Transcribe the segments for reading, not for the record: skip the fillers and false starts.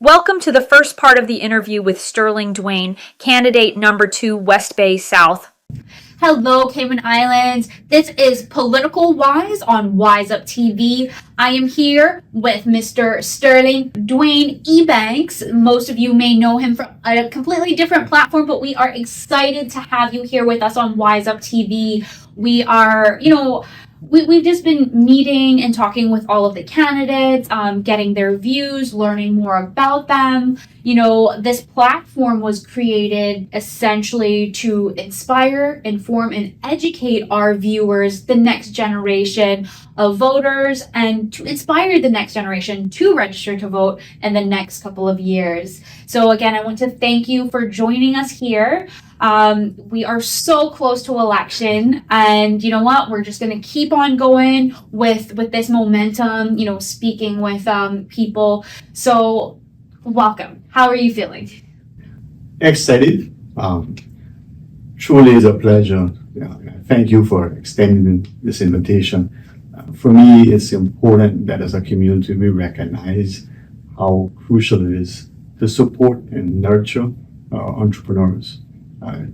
Welcome to the first part of the interview with Sterling Duane, candidate number 2, West Bay South. Hello, Cayman Islands. This is Political Wise on Wise Up TV. I am here with Mr. Sterling Duane Ebanks. Most of you may know him from a completely different platform, but we are excited to have you here with us on Wise Up TV. We are, we've just been meeting and talking with all of the candidates, getting their views, learning more about them. This platform was created essentially to inspire, inform, and educate our viewers, the next generation of voters, and to inspire the next generation to register to vote in the next couple of years. So again, I want to thank you for joining us here. We are so close to election, and you know what? We're just going to keep on going with this momentum, speaking with people. So welcome. How are you feeling? Excited. Truly is a pleasure. Thank you for extending this invitation. For me, it's important that as a community we recognize how crucial it is to support and nurture entrepreneurs.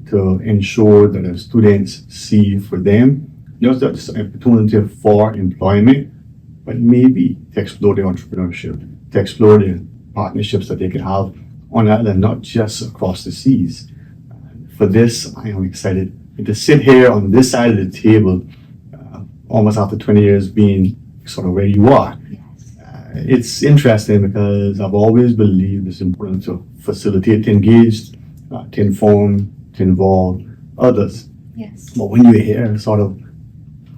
To ensure that the students see for them not just an opportunity for employment, but maybe to explore their entrepreneurship, to explore the partnerships that they can have on island, not just across the seas. For this, I am excited to sit here on this side of the table, almost after 20 years being sort of where you are. It's interesting because I've always believed it's important to facilitate, to engage, to inform, to involve others. Yes. But when you're here, sort of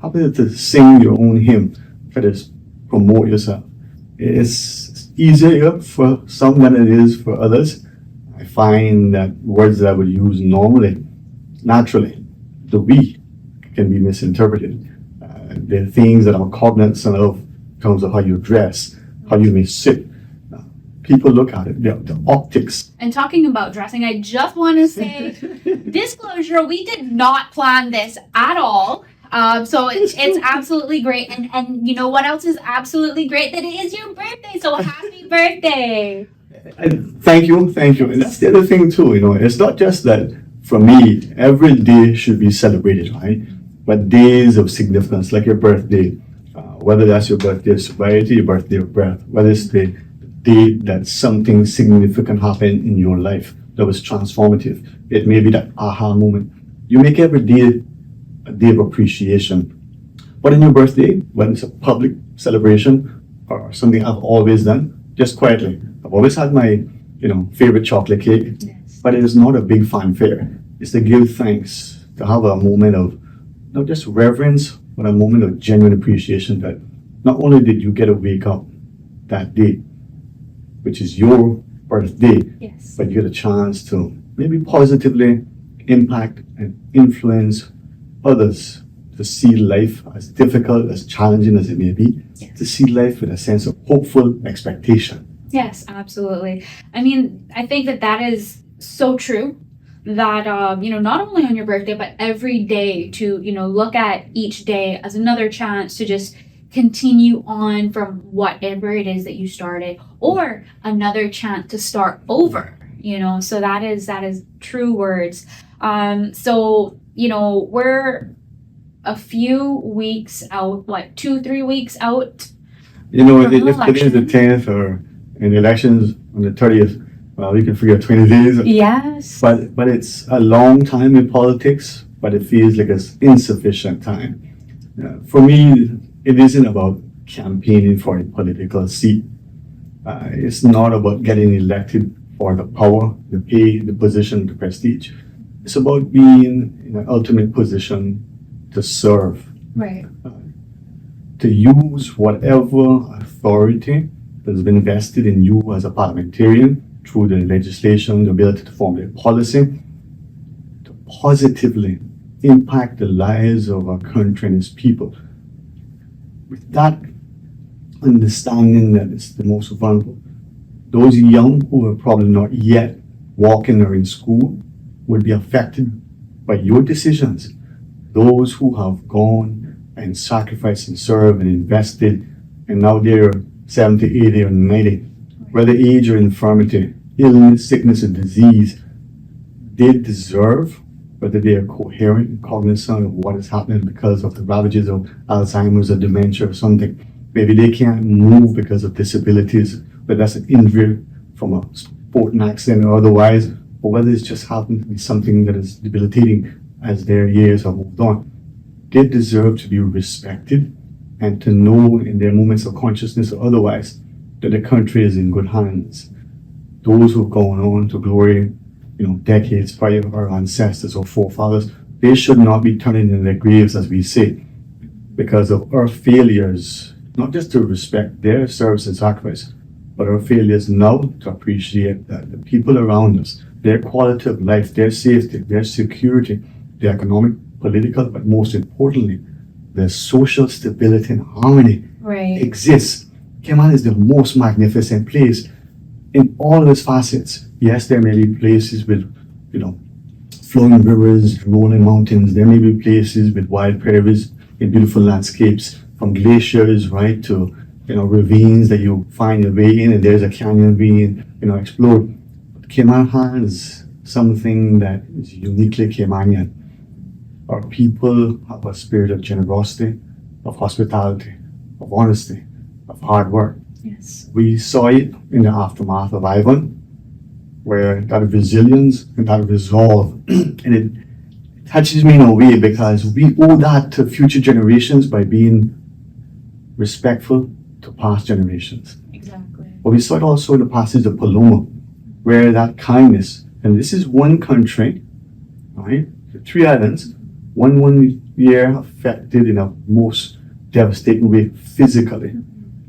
happy to sing your own hymn, try to promote yourself. It's easier for some than it is for others. I find that words that I would use normally, naturally, the we can be misinterpreted. There are things that I'm cognizant of in terms of how you dress, how you may sit. People look at it, the optics. And talking about dressing, I just want to say, disclosure, we did not plan this at all. So it's absolutely great. And you know what else is absolutely great? That it is your birthday. So happy birthday. Thank you. And that's the other thing too, it's not just that for me, every day should be celebrated, right? But days of significance, like your birthday, whether that's your birthday of sobriety, your birthday of birth, whether it's the day that something significant happened in your life that was transformative. It may be that aha moment. You make every day a day of appreciation. But in your birthday, when it's a public celebration or something I've always done, just quietly. I've always had my, favorite chocolate cake, Yes. but it is not a big fanfare. It's to give thanks, to have a moment of not just reverence, but a moment of genuine appreciation that not only did you get to wake up that day, which is your birthday, Yes. but you get a chance to maybe positively impact and influence others to see life, as difficult, as challenging as it may be, Yes. to see life with a sense of hopeful expectation. Yes, absolutely. I mean, I think that is so true. That not only on your birthday, but every day to look at each day as another chance to just continue on from whatever it is that you started, or another chance to start over. So that is true words. So we're a few weeks out. What, 2-3 weeks out? If today is the 10th or in the elections on the 30th, well, you can figure 20 days. Yes. But it's a long time in politics, but it feels like it's insufficient time. For me, it isn't about campaigning for a political seat. It's not about getting elected for the power, the pay, the position, the prestige. It's about being in an ultimate position to serve, Right. to use whatever authority that's been vested in you as a parliamentarian through the legislation, the ability to formulate policy, to positively impact the lives of our country and its people. With that understanding that it's the most vulnerable, those young who are probably not yet walking or in school will be affected by your decisions. Those who have gone and sacrificed and served and invested, and now they're 70, 80, or 90, whether age or infirmity, illness, sickness, or disease, they deserve, whether they are coherent and cognizant of what is happening because of the ravages of Alzheimer's or dementia or something. Maybe they can't move because of disabilities, but that's an injury from a sporting accident or otherwise, or whether it's just happened to be something that is debilitating as their years have moved on. They deserve to be respected and to know in their moments of consciousness or otherwise that the country is in good hands. Those who've gone on to glory, decades prior to our ancestors or forefathers, they should not be turning in their graves, as we say, because of our failures, not just to respect their service and sacrifice, but our failures now to appreciate that the people around us, their quality of life, their safety, their security, their economic, political, but most importantly, their social stability and harmony exists. Cayman is the most magnificent place in all of its facets. Yes, there may be places with, flowing rivers, rolling mountains. There may be places with wide prairies and beautiful landscapes, from glaciers, right, to, ravines that you find your way in, and there's a canyon being, explored. But Cayman has something that is uniquely Caymanian. Our people have a spirit of generosity, of hospitality, of honesty, of hard work. Yes. We saw it in the aftermath of Ivan, where that resilience and that resolve, and it touches me in a way because we owe that to future generations by being respectful to past generations. Exactly. But we saw it also in the passage of Paloma, where that kindness, and this is one country, right? The 3 islands, one year affected in a most devastating way physically.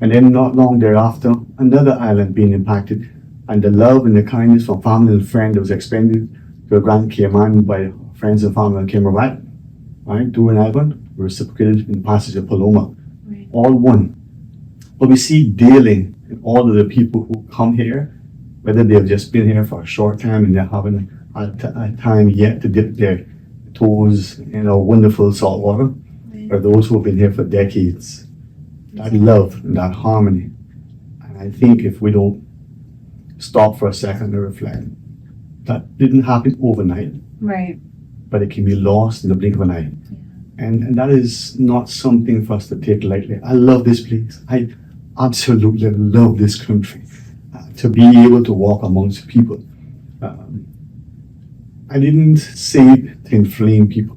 And then not long thereafter, another island being impacted. And the love and the kindness from family and friend that was expended to Grand Cayman by friends and family that came back, right, during Ivan, reciprocated in the passage of Paloma. Right. All one. But we see daily in all of the people who come here, whether they've just been here for a short time and they're having a time yet to dip their toes in a wonderful salt water, or those who have been here for decades. That love and that harmony. And I think if we don't stop for a second and reflect, that didn't happen overnight, Right. but it can be lost in the blink of an eye. And that is not something for us to take lightly. I love this place. I absolutely love this country. To be able to walk amongst people. I didn't say it to inflame people.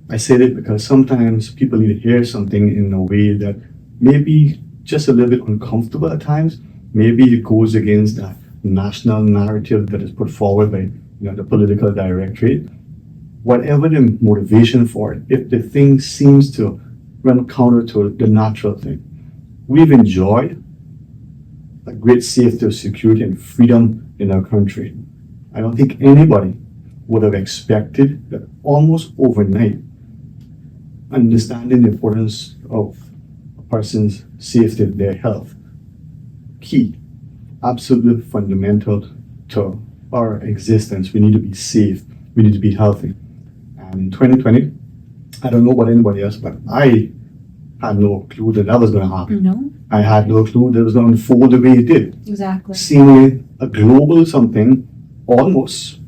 I said it because sometimes people need to hear something in a way that may be just a little bit uncomfortable at times. Maybe it goes against that national narrative that is put forward by the political directorate. Whatever the motivation for it, if the thing seems to run counter to the natural thing, we've enjoyed a great safety, security, and freedom in our country. I don't think anybody would have expected that almost overnight, understanding the importance of a person's safety, their health, key, absolutely fundamental to our existence. We need to be safe. We need to be healthy. And in 2020, I don't know about anybody else, but I had no clue that was going to happen. No. I had no clue that it was going to unfold the way it did. Exactly. Seemingly a global something, almost.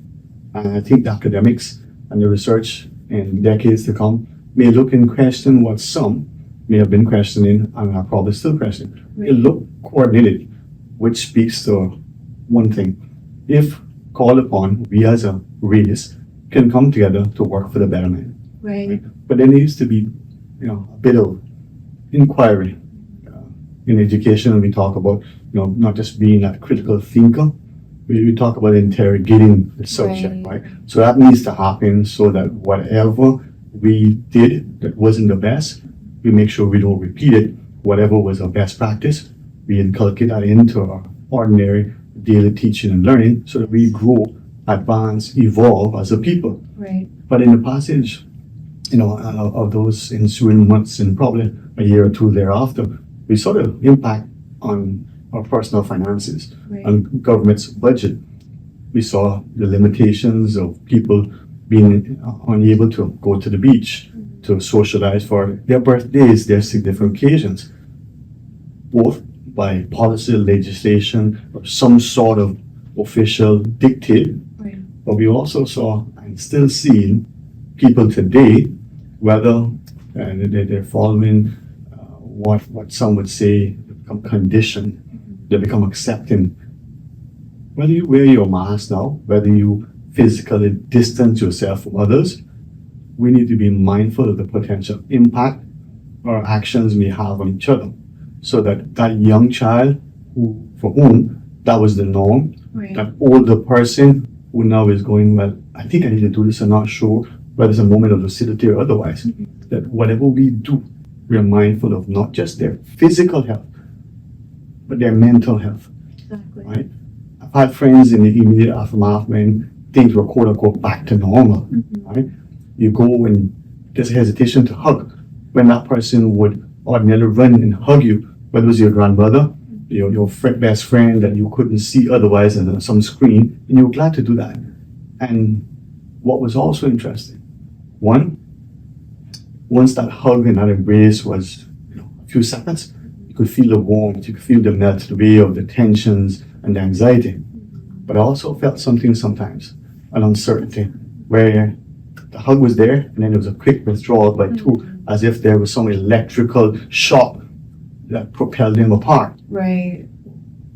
And I think the academics and the research in decades to come may look and question what some may have been questioning and are probably still questioning. It looked coordinated, which speaks to one thing. If called upon, we as a race can come together to work for the betterment. Right. But there needs to be, a bit of inquiry in education, and we talk about, not just being a critical thinker. We talk about interrogating the subject, right? So that needs to happen so that whatever we did that wasn't the best, we make sure we don't repeat it. Whatever was our best practice, we inculcate that into our ordinary daily teaching and learning so that we grow, advance, evolve as a people. Right. But in the passage, of those ensuing months and probably a year or two thereafter, we saw the impact on our personal finances, on government's budget. We saw the limitations of people being unable to go to the beach, to socialize for their birthdays, their significant occasions, both by policy, legislation, or some sort of official dictate. Right. But we also saw and still see people today, whether they're following what some would say become conditioned, they become accepting. Whether you wear your mask now, whether you physically distance yourself from others, we need to be mindful of the potential impact our actions may have on each other. So that young child for whom that was the norm, Right. that older person who now is going, well, I think I need to do this, I'm not sure whether it's a moment of lucidity or otherwise, that whatever we do, we are mindful of not just their physical health, but their mental health, Exactly. right? I've had friends in the immediate aftermath when things were quote unquote back to normal, right? You go and there's hesitation to hug when that person would ordinarily run and hug you, whether it was your grandmother, your best friend that you couldn't see otherwise on some screen, and you were glad to do that. And what was also interesting, once that hug and that embrace was a few seconds, you could feel the warmth, you could feel the melt away of the tensions and the anxiety. But I also felt something sometimes, an uncertainty, where the hug was there and then there was a quick withdrawal by two, as if there was some electrical shock that propelled them apart. Right.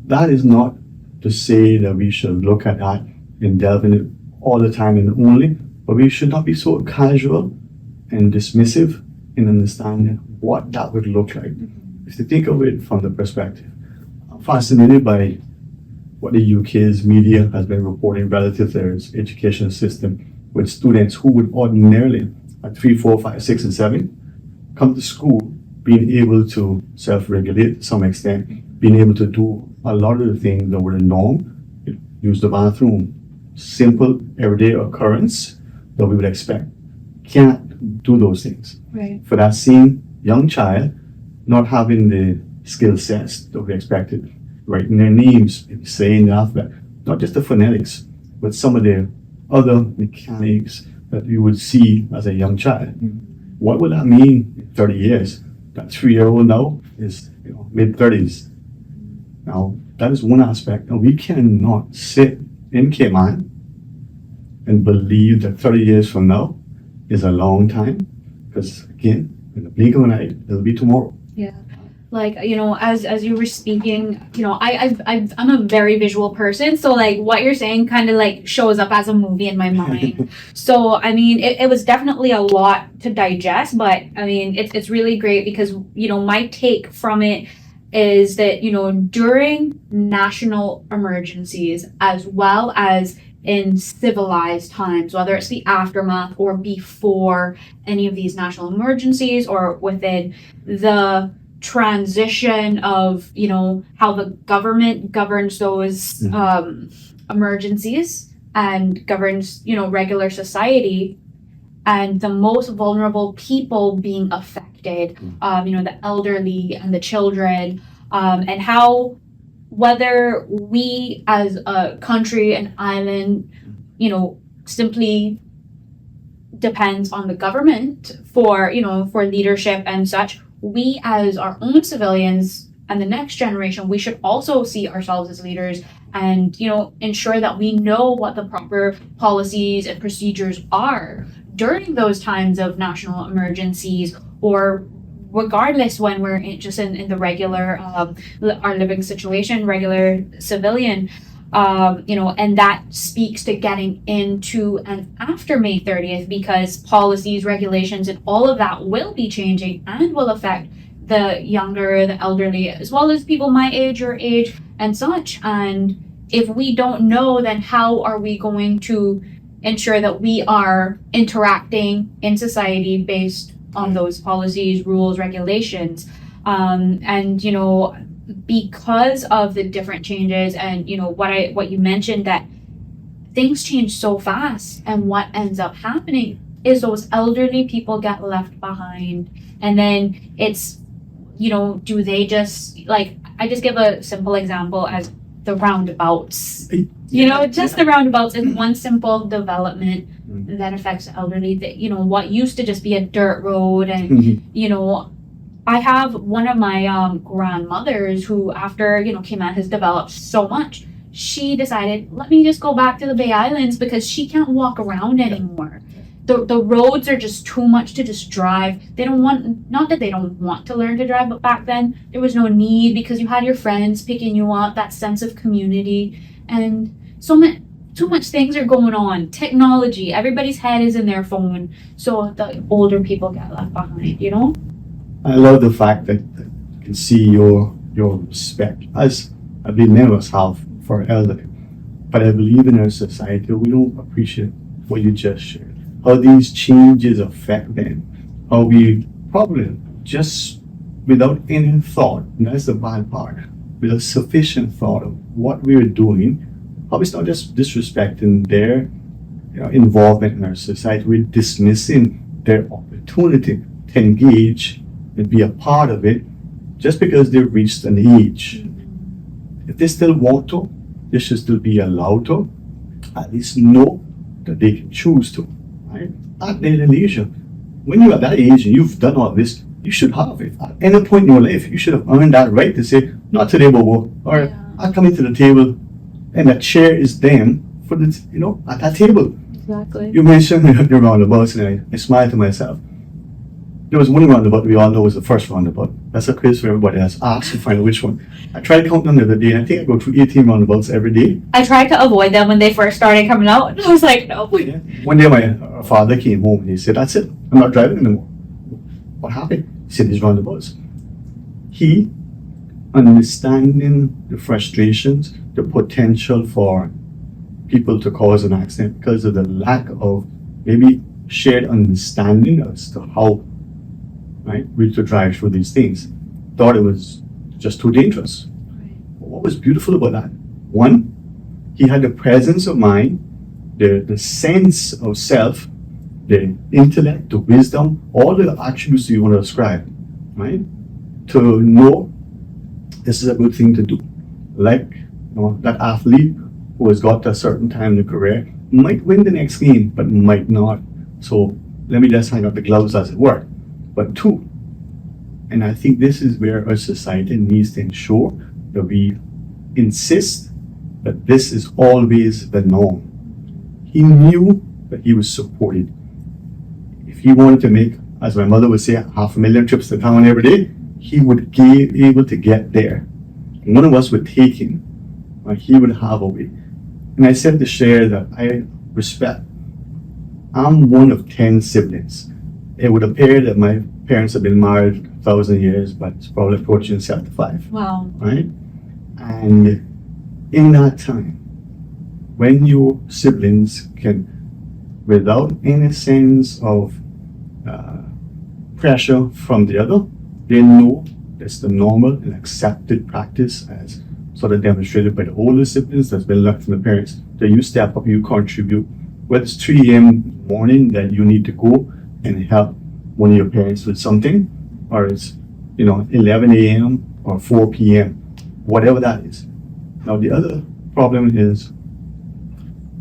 That is not to say that we should look at that and delve in it all the time and only, but we should not be so casual and dismissive in understanding what that would look like. If you think of it from the perspective, I'm fascinated by what the UK's media has been reporting relative to its education system, with students who would ordinarily at 3, 4, 5, 6, and 7 come to school being able to self-regulate to some extent, being able to do a lot of the things that were the norm, use the bathroom, simple everyday occurrence that we would expect. Can't do those things. Right. For that same young child, not having the skill sets that we expected, writing their names, maybe saying the alphabet, not just the phonetics, but some of the other mechanics that you would see as a young child. What would that mean in 30 years? That 3-year-old now is mid-30s. Now, that is one aspect. And we cannot sit in Cayman and believe that 30 years from now is a long time. Because again, in the blink of an eye, it'll be tomorrow. Yeah. Like, as you were speaking, I'm a very visual person. So like what you're saying kind of like shows up as a movie in my mind. So, I mean, it was definitely a lot to digest, but I mean, it's really great because, my take from it is that, during national emergencies as well as in civilized times, whether it's the aftermath or before any of these national emergencies or within the transition of how the government governs those emergencies and governs regular society, and the most vulnerable people being affected, the elderly and the children, and how whether we as a country, an island, simply depends on the government for leadership and such. We as our own civilians and the next generation, we should also see ourselves as leaders and, ensure that we know what the proper policies and procedures are during those times of national emergencies, or regardless when we're in the regular, our living situation, regular civilian, and that speaks to getting into and after May 30th, because policies, regulations, and all of that will be changing and will affect the younger, the elderly, as well as people my age, your age, and such. And if we don't know, then how are we going to ensure that we are interacting in society based on those policies, rules, regulations? Because of the different changes and what you mentioned, that things change so fast, and what ends up happening is those elderly people get left behind. And then it's do they just, like, I just give a simple example as the roundabouts. The roundabouts is one simple development that affects the elderly. That what used to just be a dirt road, and I have one of my grandmothers who, after Cayman has developed so much, she decided, let me just go back to the Bay Islands because she can't walk around anymore. The roads are just too much to just drive. They don't want, not that they don't want to learn to drive, but back then there was no need because you had your friends picking you up, that sense of community, and too much things are going on. Technology, everybody's head is in their phone, so the older people get left behind. I love the fact that you can see your respect, as I believe many of us have for elderly. But I believe in our society we don't appreciate what you just shared. How these changes affect them. How we probably just without any thought, and that's the bad part, without sufficient thought of what we're doing, how it's not just disrespecting their involvement in our society, we're dismissing their opportunity to engage and be a part of it just because they've reached an age. If they still want to, they should still be allowed to at least know that they can choose to, right? At their leisure. When you're at that age and you've done all this, you should have it. At any point in your life, you should have earned that right to say, not today, Bobo, or I'll come into the table and that chair is them for the, at that table. Exactly. You mentioned the roundabouts and I smiled to myself. There was one roundabout we all know was the first roundabout. That's a quiz for everybody that's asked to find out which one. I tried counting them the other day and I think I go through 18 roundabouts every day. I tried to avoid them when they first started coming out. I was like, no. Yeah. One day my father came home and he said, that's it, I'm not driving anymore. What happened? He said, these roundabouts. He, understanding the frustrations, the potential for people to cause an accident because of the lack of maybe shared understanding as to how we to drive through these things, thought it was just too dangerous. But what was beautiful about that? One, he had the presence of mind, the sense of self, the intellect, the wisdom, all the attributes you want to describe, right? To know this is a good thing to do. Like that athlete who has got to a certain time in the career might win the next game, but might not. So let me just hang up the gloves as it were. But two, and I think this is where our society needs to ensure that we insist that this is always the norm. He knew that he was supported. If he wanted to make, as my mother would say, 500,000 trips to town every day, he would be able to get there. None of us would take him, but he would have a way. And I said to share that I respect. I'm one of 10 siblings. It would appear that my parents have been married 1,000 years, but it's probably approaching 75. Wow. Right? And in that time, when your siblings can, without any sense of pressure from the other, they know that's the normal and accepted practice as sort of demonstrated by the older siblings that's been left from the parents, that you step up, you contribute. Whether it's 3 a.m. in the morning that you need to go and help one of your parents with something, or it's 11 a.m. or 4 p.m., whatever that is. Now the other problem is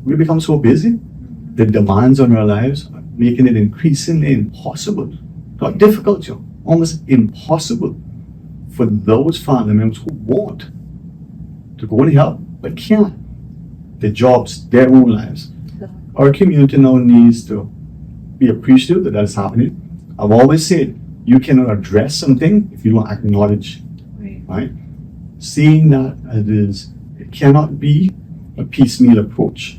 we become so busy, the demands on our lives are making it increasingly impossible, not difficult, almost impossible for those family members who want to go and help but can't. Their jobs, their own lives. Our community now needs to be appreciative that that's happening. I've always said you cannot address something if you don't acknowledge, right? Seeing that as it is, it cannot be a piecemeal approach.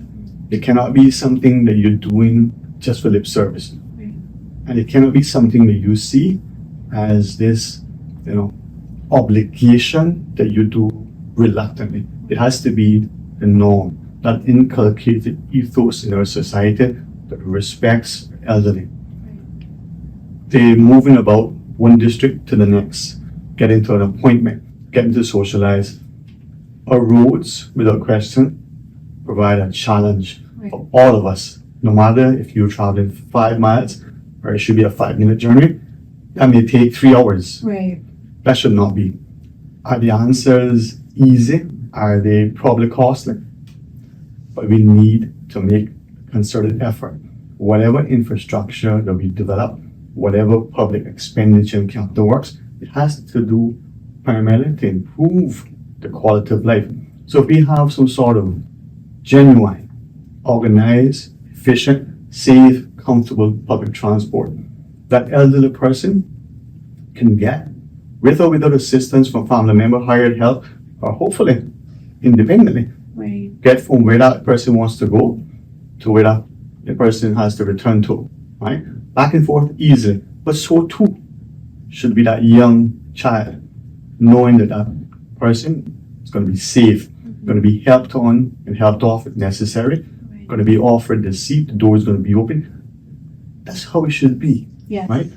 It cannot be something that you're doing just for lip service. And it cannot be something that you see as this, obligation that you do reluctantly. It has to be the norm, that inculcated ethos in our society that respects elderly. They're moving about one district to the next, getting to an appointment, getting to socialize. Our roads, without question, provide a challenge for all of us. No matter if you're traveling 5 miles or it should be a 5-minute journey, that may take 3 hours. Right. That should not be. Are the answers easy? Are they probably costly? But we need to make a concerted effort. Whatever infrastructure that we develop, whatever public expenditure and capital works, It has to do primarily to improve the quality of life. So if we have some sort of genuine, organized, efficient, safe, comfortable public transport, that elderly person can get, with or without assistance from family member, hired help, or hopefully independently, Right. get from where that person wants to go to where that the person has to return to, right? Back and forth easily. But so too should be that young child, knowing that that person is going to be safe, going to be helped on and helped off if necessary, going to be offered the seat, the door is going to be open. That's how it should be, Yes. right?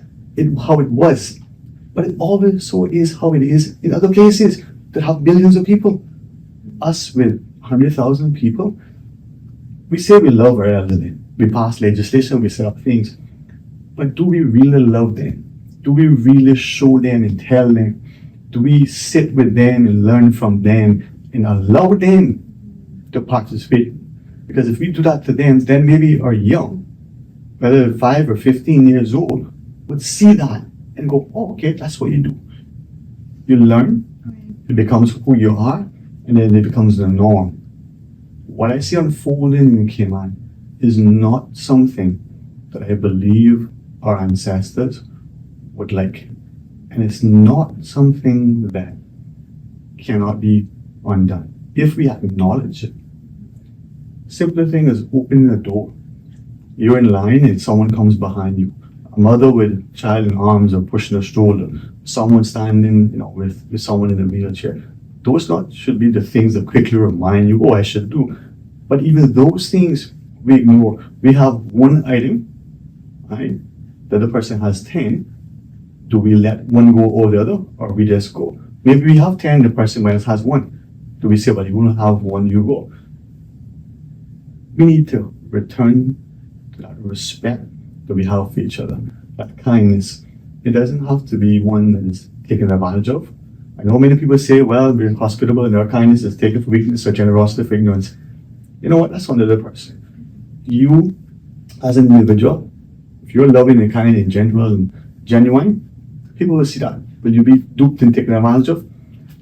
How it was. But it also is how it is in other places that have billions of people. Us with 100,000 people, we say we love our elderly. We pass legislation, we set up things. But do we really love them? Do we really show them and tell them? Do we sit with them and learn from them and allow them to participate? Because if we do that to them, then maybe our young, whether 5 or 15 years old, would see that and go, oh, okay, that's what you do. You learn, it becomes who you are, and then it becomes the norm. What I see unfolding in Cayman is not something that I believe our ancestors would like. And it's not something that cannot be undone if we acknowledge it. Simple thing is opening the door. You're in line and someone comes behind you. A mother with a child in arms or pushing a stroller. Someone standing, with someone in a wheelchair. Those not should be the things that quickly remind you, oh, I should do. But even those things we ignore. We have one item, right? The other person has 10. Do we let one go over the other, or we just go? Maybe we have 10, the person minus has 1. Do we say, well, you want to have 1, you go? We need to return to that respect that we have for each other, that kindness. It doesn't have to be one that is taken advantage of. I know many people say, well, we're hospitable and our kindness is taken for weakness or generosity for ignorance. You know what? That's on the other person. You, as an individual, if you're loving and kind and gentle and genuine, people will see that. Will you be duped and taken advantage of?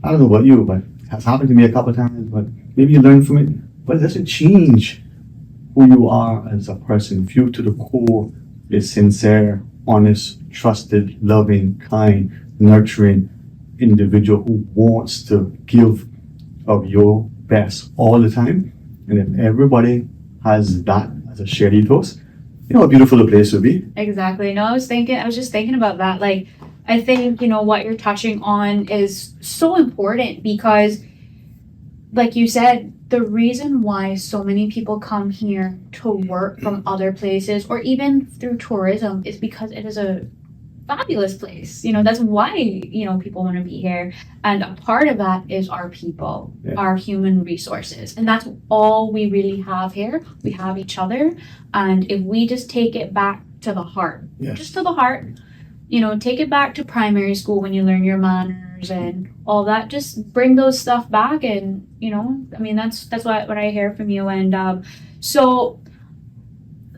I don't know about you, but it has happened to me a couple of times, but maybe you learn from it. But it doesn't change who you are as a person. If you to the core is sincere, honest, trusted, loving, kind, nurturing individual who wants to give of your best all the time, and if everybody has that as a shared ethos, you know how beautiful the place would be. Exactly. No, I was just thinking about that. Like, I think, what you're touching on is so important because, like you said, the reason why so many people come here to work from other places or even through tourism is because it is a fabulous place. That's why, people want to be here. And a part of that is our people, our human resources. And that's all we really have here. We have each other. And if we just take it back to the heart, just to the heart, take it back to primary school when you learn your manners and all that, just bring those stuff back. And, that's what I hear from you. And so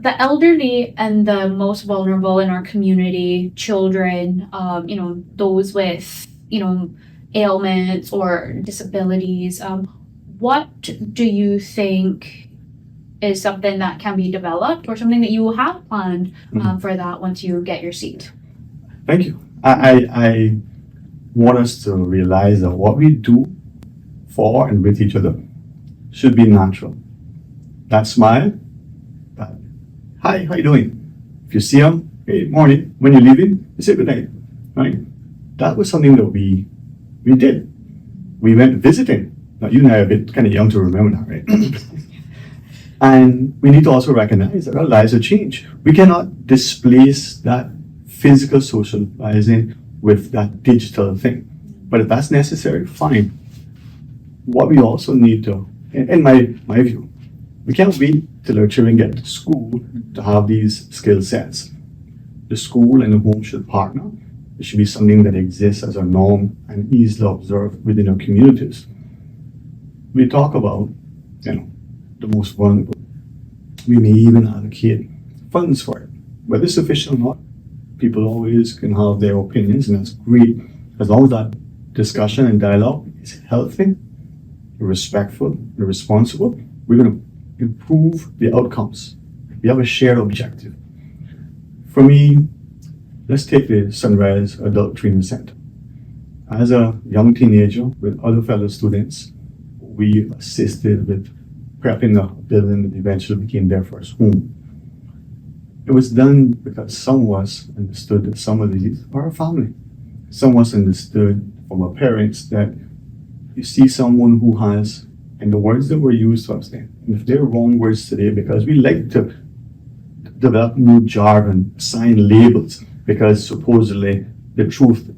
the elderly and the most vulnerable in our community, children, those with, ailments or disabilities, what do you think is something that can be developed or something that you have planned for that once you get your seat? Thank you. I want us to realize that what we do for and with each other should be natural. That smile, that hi, how you doing? If you see them, hey, morning. When you're leaving, you say good night, right? That was something that we did. We went visiting. Now, you and I are a bit kind of young to remember that, right? And we need to also recognize that our lives have changed. We cannot displace that physical socializing with that digital thing. But if that's necessary, fine. What we also need to, in my view, we can't wait till our children get to school to have these skill sets. The school and the home should partner. It should be something that exists as a norm and easily observed within our communities. We talk about, the most vulnerable. We may even allocate funds for it. Whether it's sufficient or not, people always can have their opinions, and that's great. as long as that discussion and dialogue is healthy, respectful, and responsible, we're going to improve the outcomes. We have a shared objective. For me, let's take the Sunrise Adult Training Center. As a young teenager with other fellow students, we assisted with prepping a building that eventually became their first home. It was done because some of us understood that some of these are our family. Some of us understood from our parents that you see someone who has, and the words that were used to us then, and if they're wrong words today, because we like to develop new jargon, assign labels, because supposedly the truth,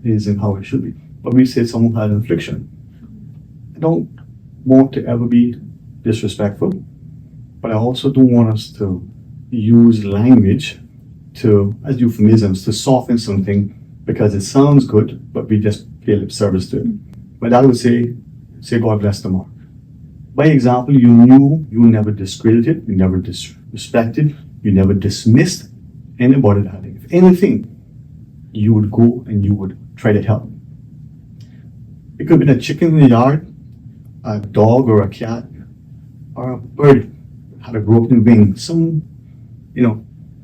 isn't how it should be. But we say someone had an affliction. I don't want to ever be disrespectful, but I also don't want us to use language as euphemisms to soften something because it sounds good, but we just pay lip service to it. But I would say God bless them all. By example, you knew you never discredited, you never disrespected, you never dismissed anybody that had it. If anything, you would go and you would try to help. It could have been a chicken in the yard, a dog or a cat, or a bird had a broken wing.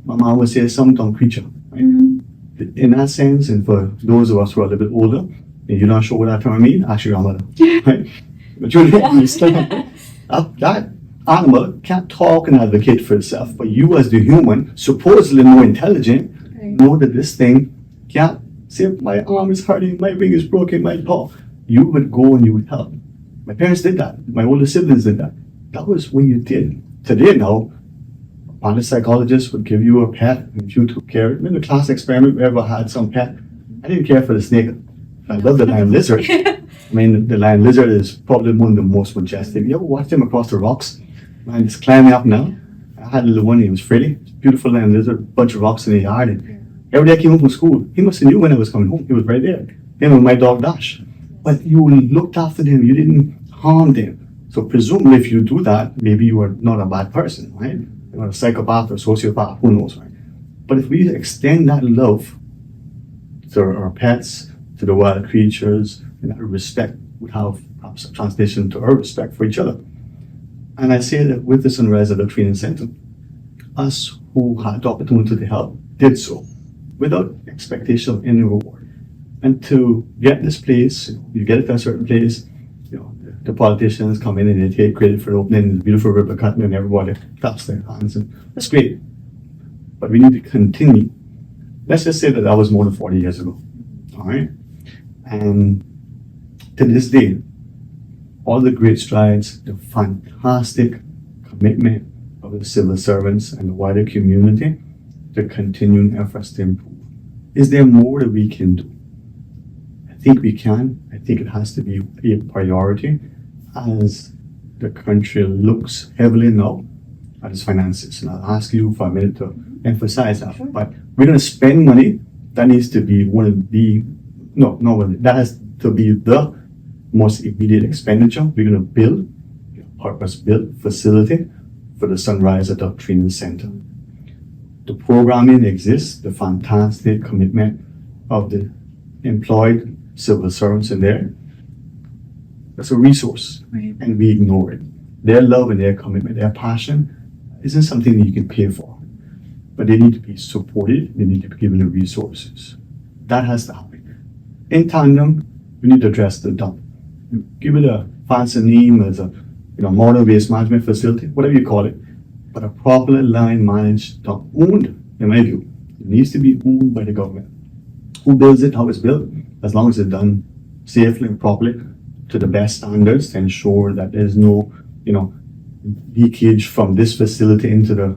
My mom would say some dumb creature. Right? Mm-hmm. In that sense, and for those of us who are a little bit older, and you're not sure what that term means, ask your grandmother. Right? But you understand that animal can't talk and advocate for itself, but you as the human, supposedly more intelligent, know that this thing can't say, my arm is hurting, my wing is broken, my paw. You would go and you would help. My parents did that. My older siblings did that. That was what you did. Today now, a psychologist would give you a pet if you took care of it. In the class experiment, we ever had some pet. I didn't care for the snake. I love the lion lizard. The lion lizard is probably one of the most majestic. You ever watch them across the rocks? Man, just climbing up now. I had a little one, he was Freddy. Beautiful lion lizard, bunch of rocks in the yard. And every day I came home from school, he must have knew when I was coming home. He was right there. Him and my dog Dash. But you looked after them, you didn't harm them. So presumably if you do that, maybe you are not a bad person, right? You're not a psychopath or sociopath, who knows, right? But if we extend that love to our pets, to the wild creatures, and that respect would have perhaps a translation to our respect for each other. And I say that with the Sunrise Adult Training Center, us who had the opportunity to help did so without expectation of any reward. And to get this place, you get it to a certain place, the politicians come in and they take credit for opening the beautiful ribbon cutting and everybody claps their hands, and that's great. But we need to continue. Let's just say that was more than 40 years ago, all right? And to this day, all the great strides, the fantastic commitment of the civil servants and the wider community, the continuing efforts to improve. Is there more that we can do? I think we can. I think it has to be a priority as the country looks heavily now at its finances. And I'll ask you for a minute to emphasize that. Sure. But we're going to spend money. That needs to be that has to be the most immediate expenditure. We're going to build a purpose-built facility for the Sunrise Adult Training Center. The programming exists, the fantastic commitment of the employed civil servants in there. That's a resource, right? And we ignore it. Their love and their commitment, their passion isn't something that you can pay for, but they need to be supported. They need to be given the resources. That has to happen. In tandem, we need to address the dump. Give it a fancy name as a modern waste management facility, whatever you call it, but a properly line managed dump, owned, in my view. It needs to be owned by the government. Who builds it, how it's built, as long as it's done safely and properly to the best standards to ensure that there's no, leakage from this facility into the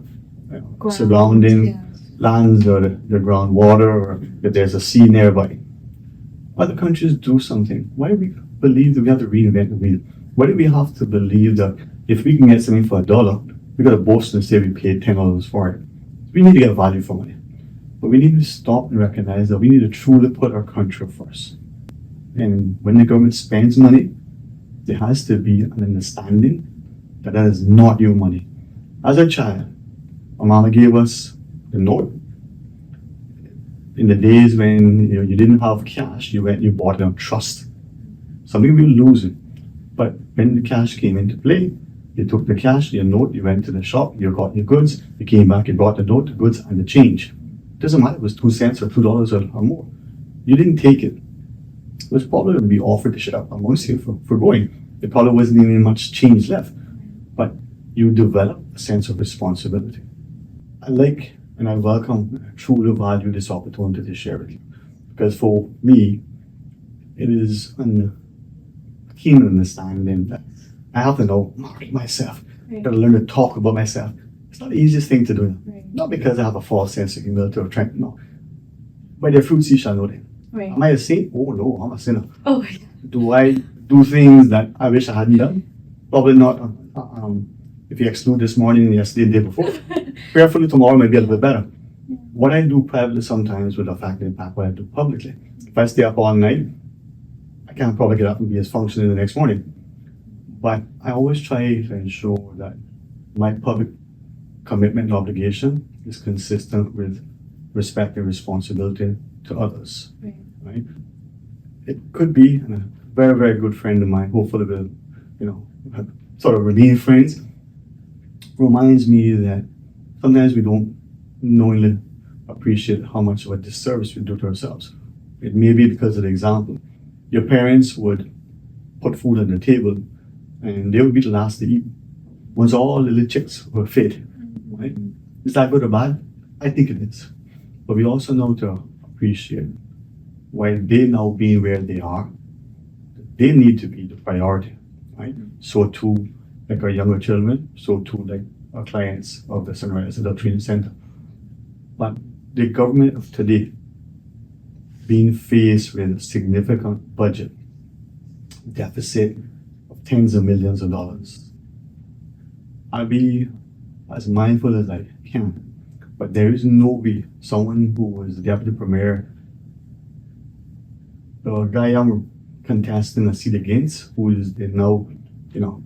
surrounding lands or the groundwater, or if there's a sea nearby. Other countries do something. Why do we believe that we have to reinvent the wheel? Why do we have to believe that if we can get something for $1, we got to boast and say we paid $10 for it? We need to get value for money. But we need to stop and recognize that we need to truly put our country first. And when the government spends money, there has to be an understanding that that is not your money. As a child, my mama gave us the note. In the days when you didn't have cash, you bought it on trust. Something we were losing. But when the cash came into play, you took the cash, your note, you went to the shop, you got your goods, you came back, you brought the note, the goods, and the change. Doesn't matter if it was 2 cents or $2 or more. You didn't take it. It was probably going to be offered to shut up amongst you for going. There probably wasn't even much change left. But you develop a sense of responsibility. I like and I welcome, truly value this opportunity to share with you. Because for me, it is a keen understanding that I have to know market myself. I gotta learn to talk about myself. It's not the easiest thing to do. Not because I have a false sense of humility or strength, no. By their fruits ye shall know them. Am I a saint? Oh no, I'm a sinner. Oh, Do I do things that I wish I hadn't done? Probably not. If you exclude this morning and yesterday and the day before, prayerfully tomorrow may be a little bit better. What I do privately sometimes will affect impact what I do publicly. If I stay up all night, I can't probably get up and be as functioning the next morning. But I always try to ensure that my public commitment and obligation is consistent with respect and responsibility to others. Right? It could be, and a very, very good friend of mine, hopefully will, sort of remain friends, reminds me that sometimes we don't knowingly appreciate how much of a disservice we do to ourselves. It may be because of the example. Your parents would put food on the table and they would be the last to eat. Once all the little chicks were fed, right? Is that good or bad? I think it is. But we also know to appreciate why they now being where they are, they need to be the priority, right? So too, like our younger children, so too, like our clients of the Sunrise Adult Training Center. But the government of today, being faced with a significant budget deficit of tens of millions of dollars, I'll be as mindful as I can. But there is no way someone who was deputy premier, the guy I'm contesting a seat against, who is now,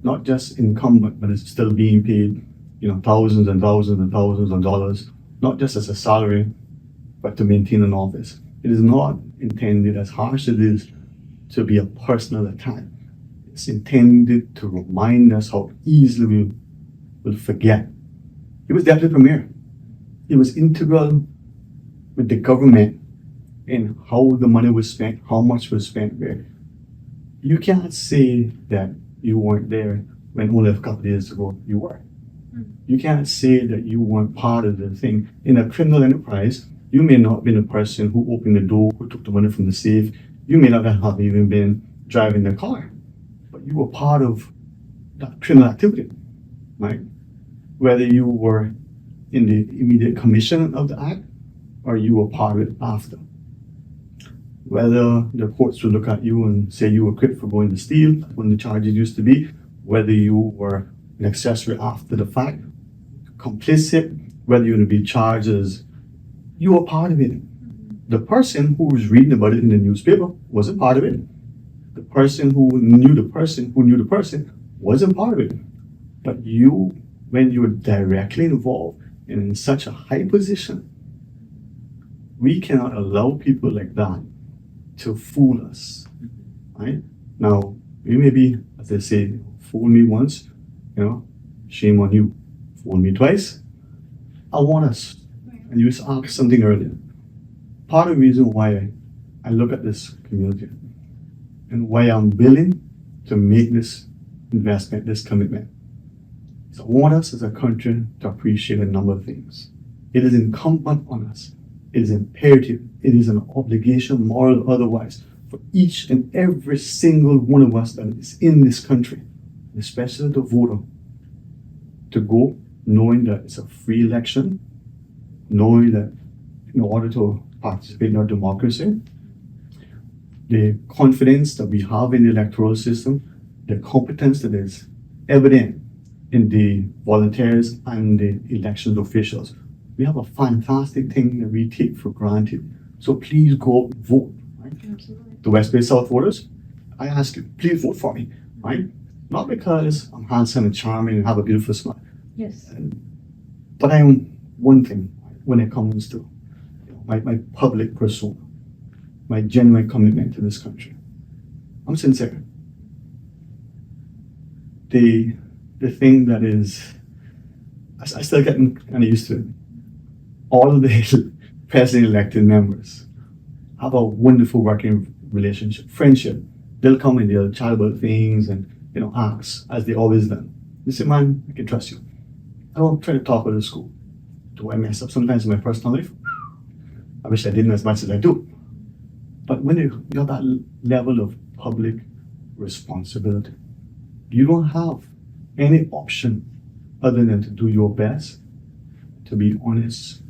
not just incumbent, but is still being paid, thousands and thousands and thousands of dollars, not just as a salary, but to maintain an office. It is not intended, as harsh as it is, to be a personal attack. It's intended to remind us how easily we will forget. He was deputy premier. He was integral with the government in how the money was spent, how much was spent where. You can't say that you weren't there when only a couple of years ago you were. You can't say that you weren't part of the thing. In a criminal enterprise, you may not have been the person who opened the door, who took the money from the safe. You may not have even been driving the car, but you were part of that criminal activity, right? Whether you were in the immediate commission of the act or you were part of it after. Whether the courts will look at you and say you were quit for going to steal when the charges used to be, whether you were an accessory after the fact, complicit, whether you're going to be charged as you were part of it. The person who was reading about it in the newspaper wasn't part of it. The person who knew the person wasn't part of it. But you, when you were directly involved and in such a high position, we cannot allow people like that to fool us, right? Now, you may be, as they say, fool me once, shame on you. Fool me twice. I want us, and you asked something earlier. Part of the reason why I look at this community and why I'm willing to make this investment, this commitment, is I want us as a country to appreciate a number of things. It is incumbent on us. It is imperative. It is an obligation, moral, otherwise, for each and every single one of us that is in this country, especially the voter, to go knowing that it's a free election, knowing that in order to participate in our democracy, the confidence that we have in the electoral system, the competence that is evident in the volunteers and the elections officials. We have a fantastic thing that we take for granted. So please go out and vote. Right? Absolutely. The West Bay South voters, I ask you, please vote for me. Right? Not because I'm handsome and charming and have a beautiful smile. Yes. But I am one thing when it comes to my public persona, my genuine commitment to this country. I'm sincere. The thing that is, I still getting kind of used to it. All of the president-elected members have a wonderful working relationship, friendship. They'll come and they'll chat about things and ask, as they always done. They say, man, I can trust you. I don't try to talk about the school. Do I mess up sometimes in my personal life? I wish I didn't as much as I do. But when you have that level of public responsibility, you don't have any option other than to do your best, to be honest,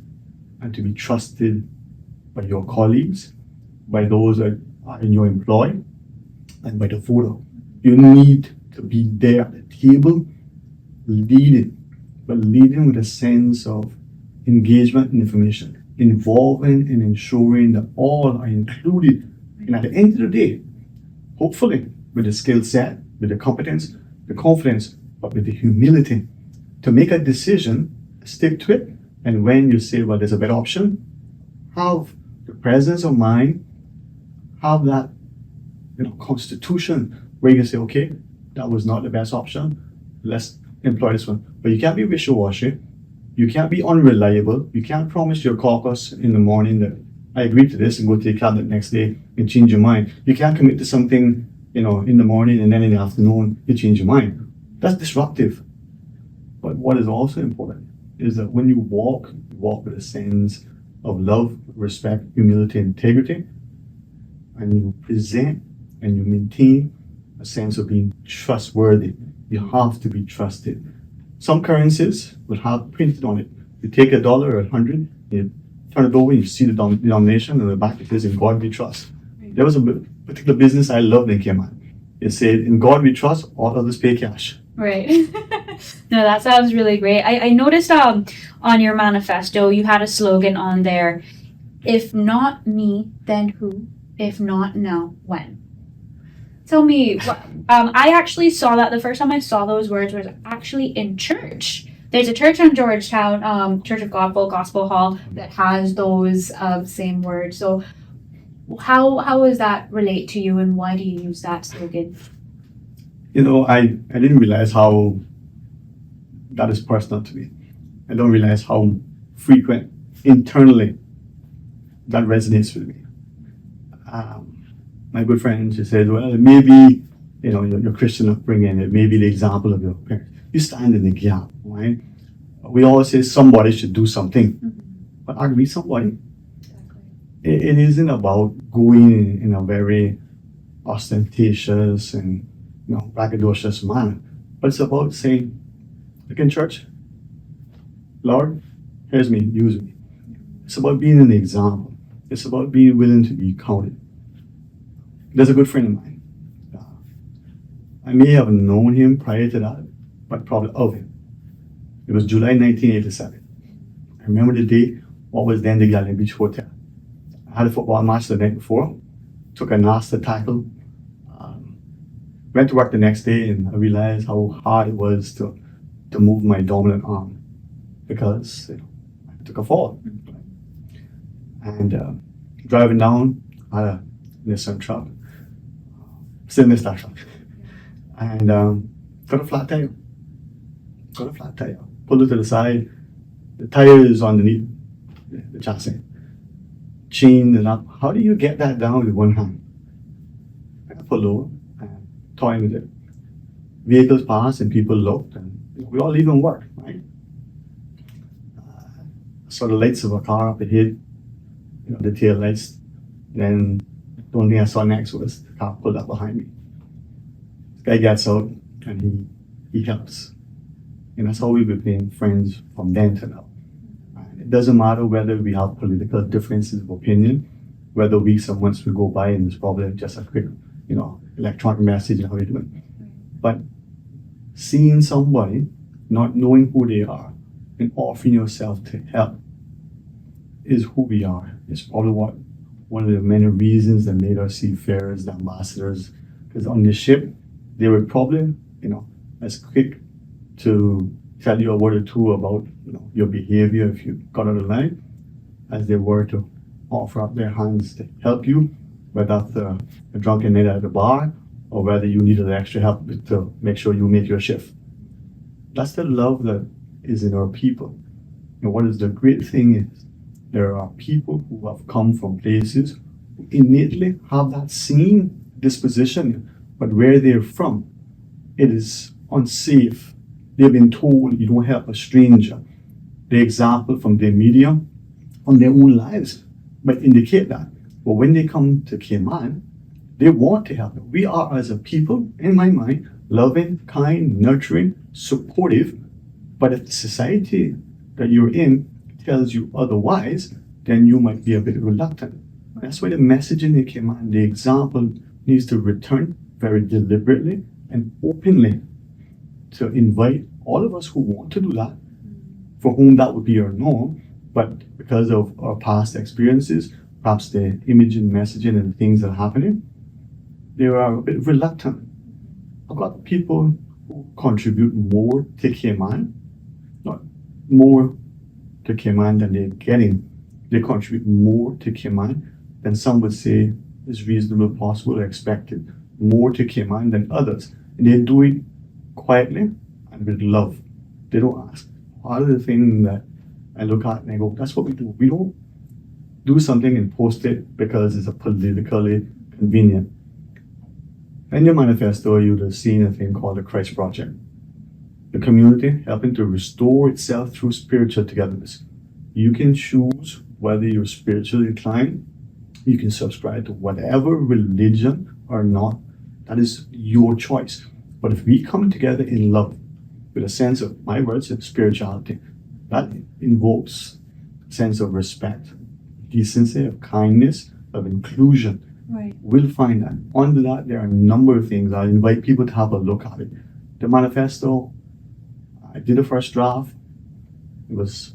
and to be trusted by your colleagues, by those that are in your employ, and by the voter. You need to be there at the table, leading, but leading with a sense of engagement and information, involving and ensuring that all are included. And at the end of the day, hopefully, with the skill set, with the competence, the confidence, but with the humility to make a decision, stick to it. And when you say, well, there's a better option, have the presence of mind, have that constitution where you can say, okay, that was not the best option, let's employ this one. But you can't be wishy-washy, you can't be unreliable, you can't promise your caucus in the morning that I agree to this and go to the cabinet next day and change your mind. You can't commit to something in the morning and then in the afternoon you change your mind. That's disruptive. But what is also important is that when you walk with a sense of love, respect, humility, integrity, and you present and you maintain a sense of being trustworthy. You have to be trusted. Some currencies will have printed on it. You take $1 or 100, you turn it over, you see the denomination, and the back it says, "In God we trust." There was a particular business I loved in Cayman. It said, "In God we trust, all others pay cash." Right. No, that sounds really great. I noticed on your manifesto you had a slogan on there: "If not me, then who? If not now, when?" Tell me, I actually saw that the first time I saw those words was actually in church. There's a church in Georgetown, Church of God Full Gospel Hall, that has those same words. So how does that relate to you, and why do you use that slogan? I didn't realize how that is personal to me. I don't realize how frequent internally that resonates with me. My good friend, she said, well, maybe, your Christian upbringing, it may be the example of your parents. You stand in the gap, right? We always say somebody should do something. Mm-hmm. But are we somebody? Exactly. It isn't about going in a very ostentatious and, braggadocious manner. But it's about saying, look in church, Lord, here's me, use me. It's about being an example. It's about being willing to be counted. There's a good friend of mine. I may have known him prior to that, but probably of him. It was July 1987. I remember the day, what was then the Galleon Beach Hotel. I had a football match the night before, took a nasty tackle, went to work the next day, and I realized how hard it was to move my dominant arm because I took a fall. And driving down, I had a Nissan truck, still missed that truck, and got a flat tire. Pulled it to the side. The tire is underneath the chassis, chained it up. How do you get that down with one hand? I pulled over and toying with it. Vehicles passed and people looked, and we all leaving work, right? I saw the lights of a car up ahead, the tail lights. Then the only thing I saw next was the car pulled up behind me. This guy gets out and he helps. And that's how we became friends from then to now. It doesn't matter whether we have political differences of opinion, whether weeks or months will go by and it's probably just a quick, electronic message and how you doing. But seeing somebody, not knowing who they are, and offering yourself to help is who we are. It's probably one of the many reasons that made us seafarers, the ambassadors, because on the ship, they were probably, as quick to tell you a word or two about, your behavior if you got out of line, as they were to offer up their hands to help you, whether that's a drunken night at the bar or whether you needed extra help to make sure you make your shift. That's the love that is in our people. And what is the great thing is there are people who have come from places who innately have that same disposition, but where they're from, it is unsafe. They've been told you don't help a stranger. The example from their media, from their own lives, might indicate that. But when they come to Cayman, they want to help. We are, as a people, in my mind, loving, kind, nurturing, supportive. But if the society that you're in tells you otherwise, then you might be a bit reluctant. That's why the messaging in Cayman, the example, needs to return very deliberately and openly to invite all of us who want to do that, for whom that would be our norm, but because of our past experiences, perhaps the image and messaging and things that are happening, they are a bit reluctant. I've got people who contribute more to Cayman, not more to Cayman than they're getting. They contribute more to Cayman than some would say is reasonable, possible, or expected. More to Cayman than others. And they do it quietly and with love. They don't ask. Part of the thing that I look at and I go, that's what we do. We don't do something and post it because it's a politically convenient. In your manifesto, you'd have seen a thing called the Christ Project. The community helping to restore itself through spiritual togetherness. You can choose whether you're spiritually inclined. You can subscribe to whatever religion or not. That is your choice. But if we come together in love, with a sense of, my words, of spirituality, that invokes a sense of respect, decency, of kindness, of inclusion. Right. We'll find that. Under that, there are a number of things. I invite people to have a look at it. The manifesto, I did a first draft. It was,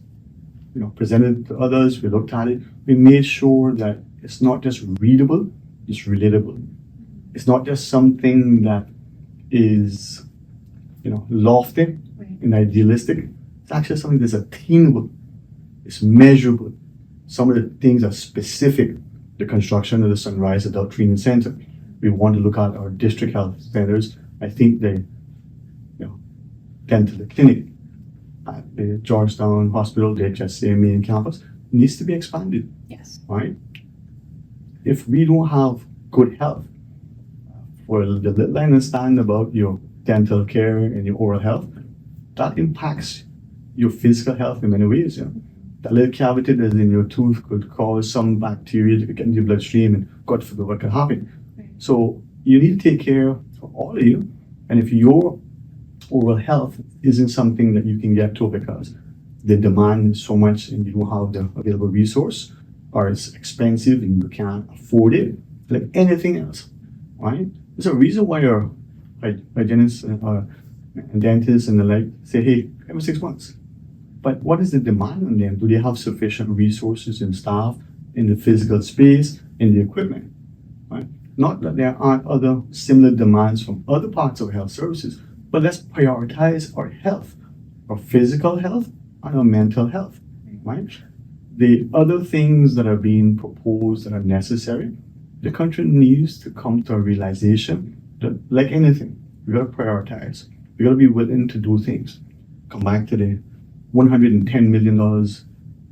presented to others. We looked at it. We made sure that it's not just readable, it's relatable. It's not just something that is, lofty and idealistic. It's actually something that's attainable. It's measurable. Some of the things are specific. The construction of the Sunrise Adult Training Center. We want to look at our district health centers. I think the dental clinic at the Georgetown Hospital, the HSA main campus, needs to be expanded. Yes. Right? If we don't have good health, for the little I understand about your dental care and your oral health, that impacts your physical health in many ways. That little cavity that's in your tooth could cause some bacteria to get into your bloodstream, and God forbid what could happen. Right. So you need to take care of all of you. And if your oral health isn't something that you can get to because the demand is so much and you don't have the available resource, or it's expensive and you can't afford it, like anything else, right? There's a reason why our hygienists and dentists and the like say, hey, every 6 months. But what is the demand on them? Do they have sufficient resources and staff in the physical space, in the equipment? Right? Not that there aren't other similar demands from other parts of health services, but let's prioritize our health, our physical health and our mental health, right? The other things that are being proposed that are necessary, the country needs to come to a realization that, like anything, we gotta prioritize. We gotta be willing to do things. Come back to the $110 million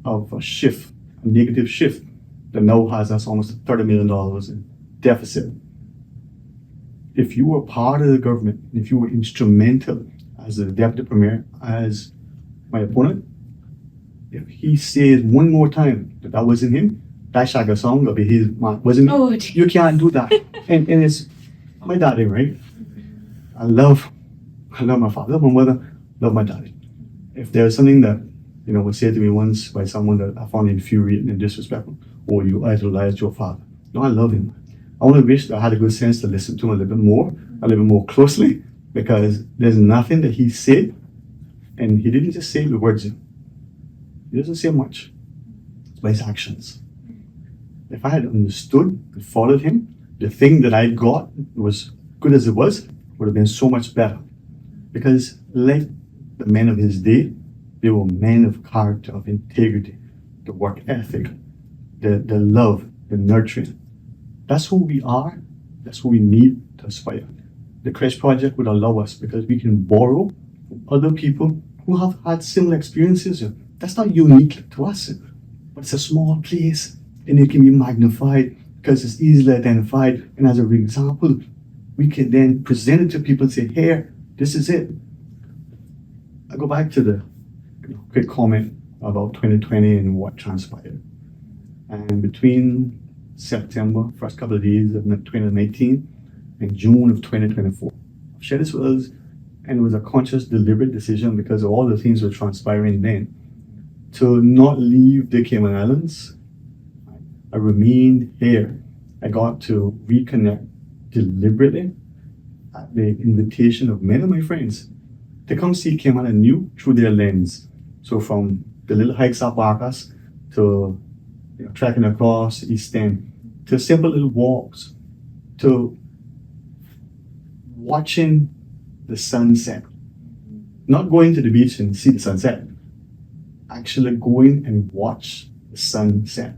of a shift, a negative shift, that now has us almost $30 million in deficit. If you were part of the government, if you were instrumental as the deputy premier, as my opponent, if he says one more time that wasn't him, that Shagga song will be his man, wasn't me. Oh, You can't do that. and it's my daddy, right? I love my father, love my mother, love my daddy. If there's something that, was said to me once by someone that I found infuriating and disrespectful, or you idolized your father. No, I love him. I only wish that I had a good sense to listen to him a little bit more closely, because there's nothing that he said, and he didn't just say the words. He doesn't say much. It's by his actions. If I had understood and followed him, the thing that I got was good as it was, would have been so much better. Because like the men of his day, they were men of character, of integrity, the work ethic, the love, the nurturing. That's who we are. That's who we need to aspire. The Crèche Project would allow us because we can borrow from other people who have had similar experiences. That's not unique to us, but it's a small place and it can be magnified because it's easily identified. And as an example, we can then present it to people and say, here, this is it. I go back to the quick comment about 2020 and what transpired. And between September, first couple of days of 2019, and June of 2024, I've shared this with us, and it was a conscious, deliberate decision because of all the things were transpiring then, to not leave the Cayman Islands. I remained here. I got to reconnect deliberately at the invitation of many of my friends to come see Cayman anew through their lens. So from the little hikes up Barcas to trekking across East End, to simple little walks, to watching the sunset. Not going to the beach and see the sunset, actually going and watch the sunset.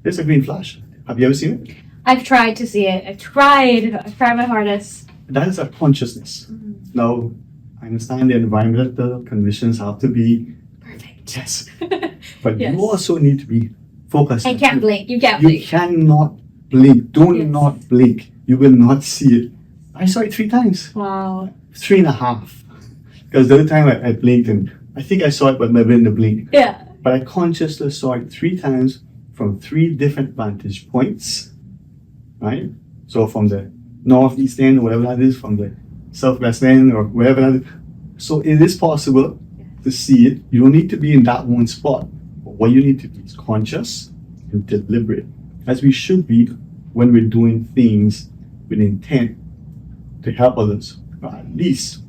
There's a green flash. Have you ever seen it? I've tried to see it. I've tried my hardest. That is a consciousness. Now, I understand the environmental conditions have to be Perfect. yes, but Yes. you also need to be focused. And can't blink. You can't You blink. cannot blink. Do Yes. not blink. You will not see it. I saw it 3 times. Wow. 3.5. Because the other time I blinked and I think I saw it, but maybe in the blink. Yeah. But I consciously saw it 3 times from 3 different vantage points, right? So from the northeast end, or whatever that is, from the southwest end, or wherever that is. So it is possible to see it. You don't need to be in that one spot. But what you need to be is conscious and deliberate, as we should be when we're doing things with intent to help others, or at least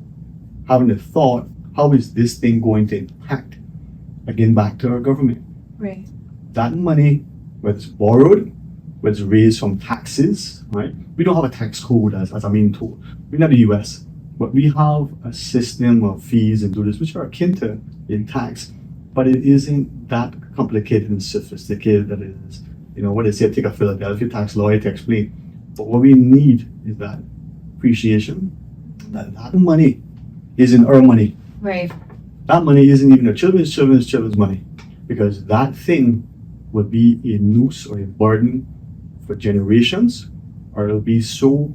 having the thought, how is this thing going to impact? Again, back to our government. Right. That money, whether it's borrowed, whether it's raised from taxes, right? We don't have a tax code as I'm being told. We're not the US, but we have a system of fees and duties which are akin to in tax, but it isn't that complicated and sophisticated that it is. What they say, take a Philadelphia tax lawyer to explain. But what we need is that appreciation that money isn't our money. Right. That money isn't even our children's money, because that thing will be a noose or a burden for generations, or it'll be so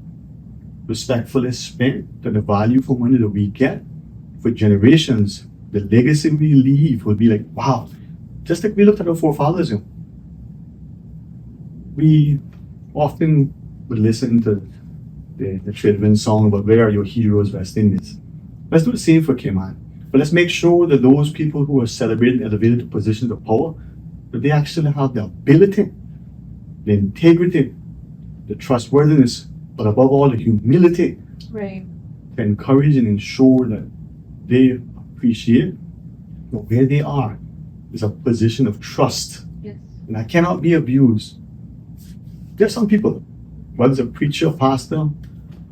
respectfully spent that the value for money that we get for generations, the legacy we leave will be like, wow, just like we looked at our forefathers. We often would listen to the trade wind song about where are your heroes, West Indies. Let's do the same for Cayman. But let's make sure that those people who are celebrated, elevated to positions of power, that they actually have the ability, the integrity, the trustworthiness, but above all, the humility Right. to encourage and ensure that they appreciate where they are is a position of trust. Yes. And that cannot be abused. There's some people, whether it's a preacher, pastor,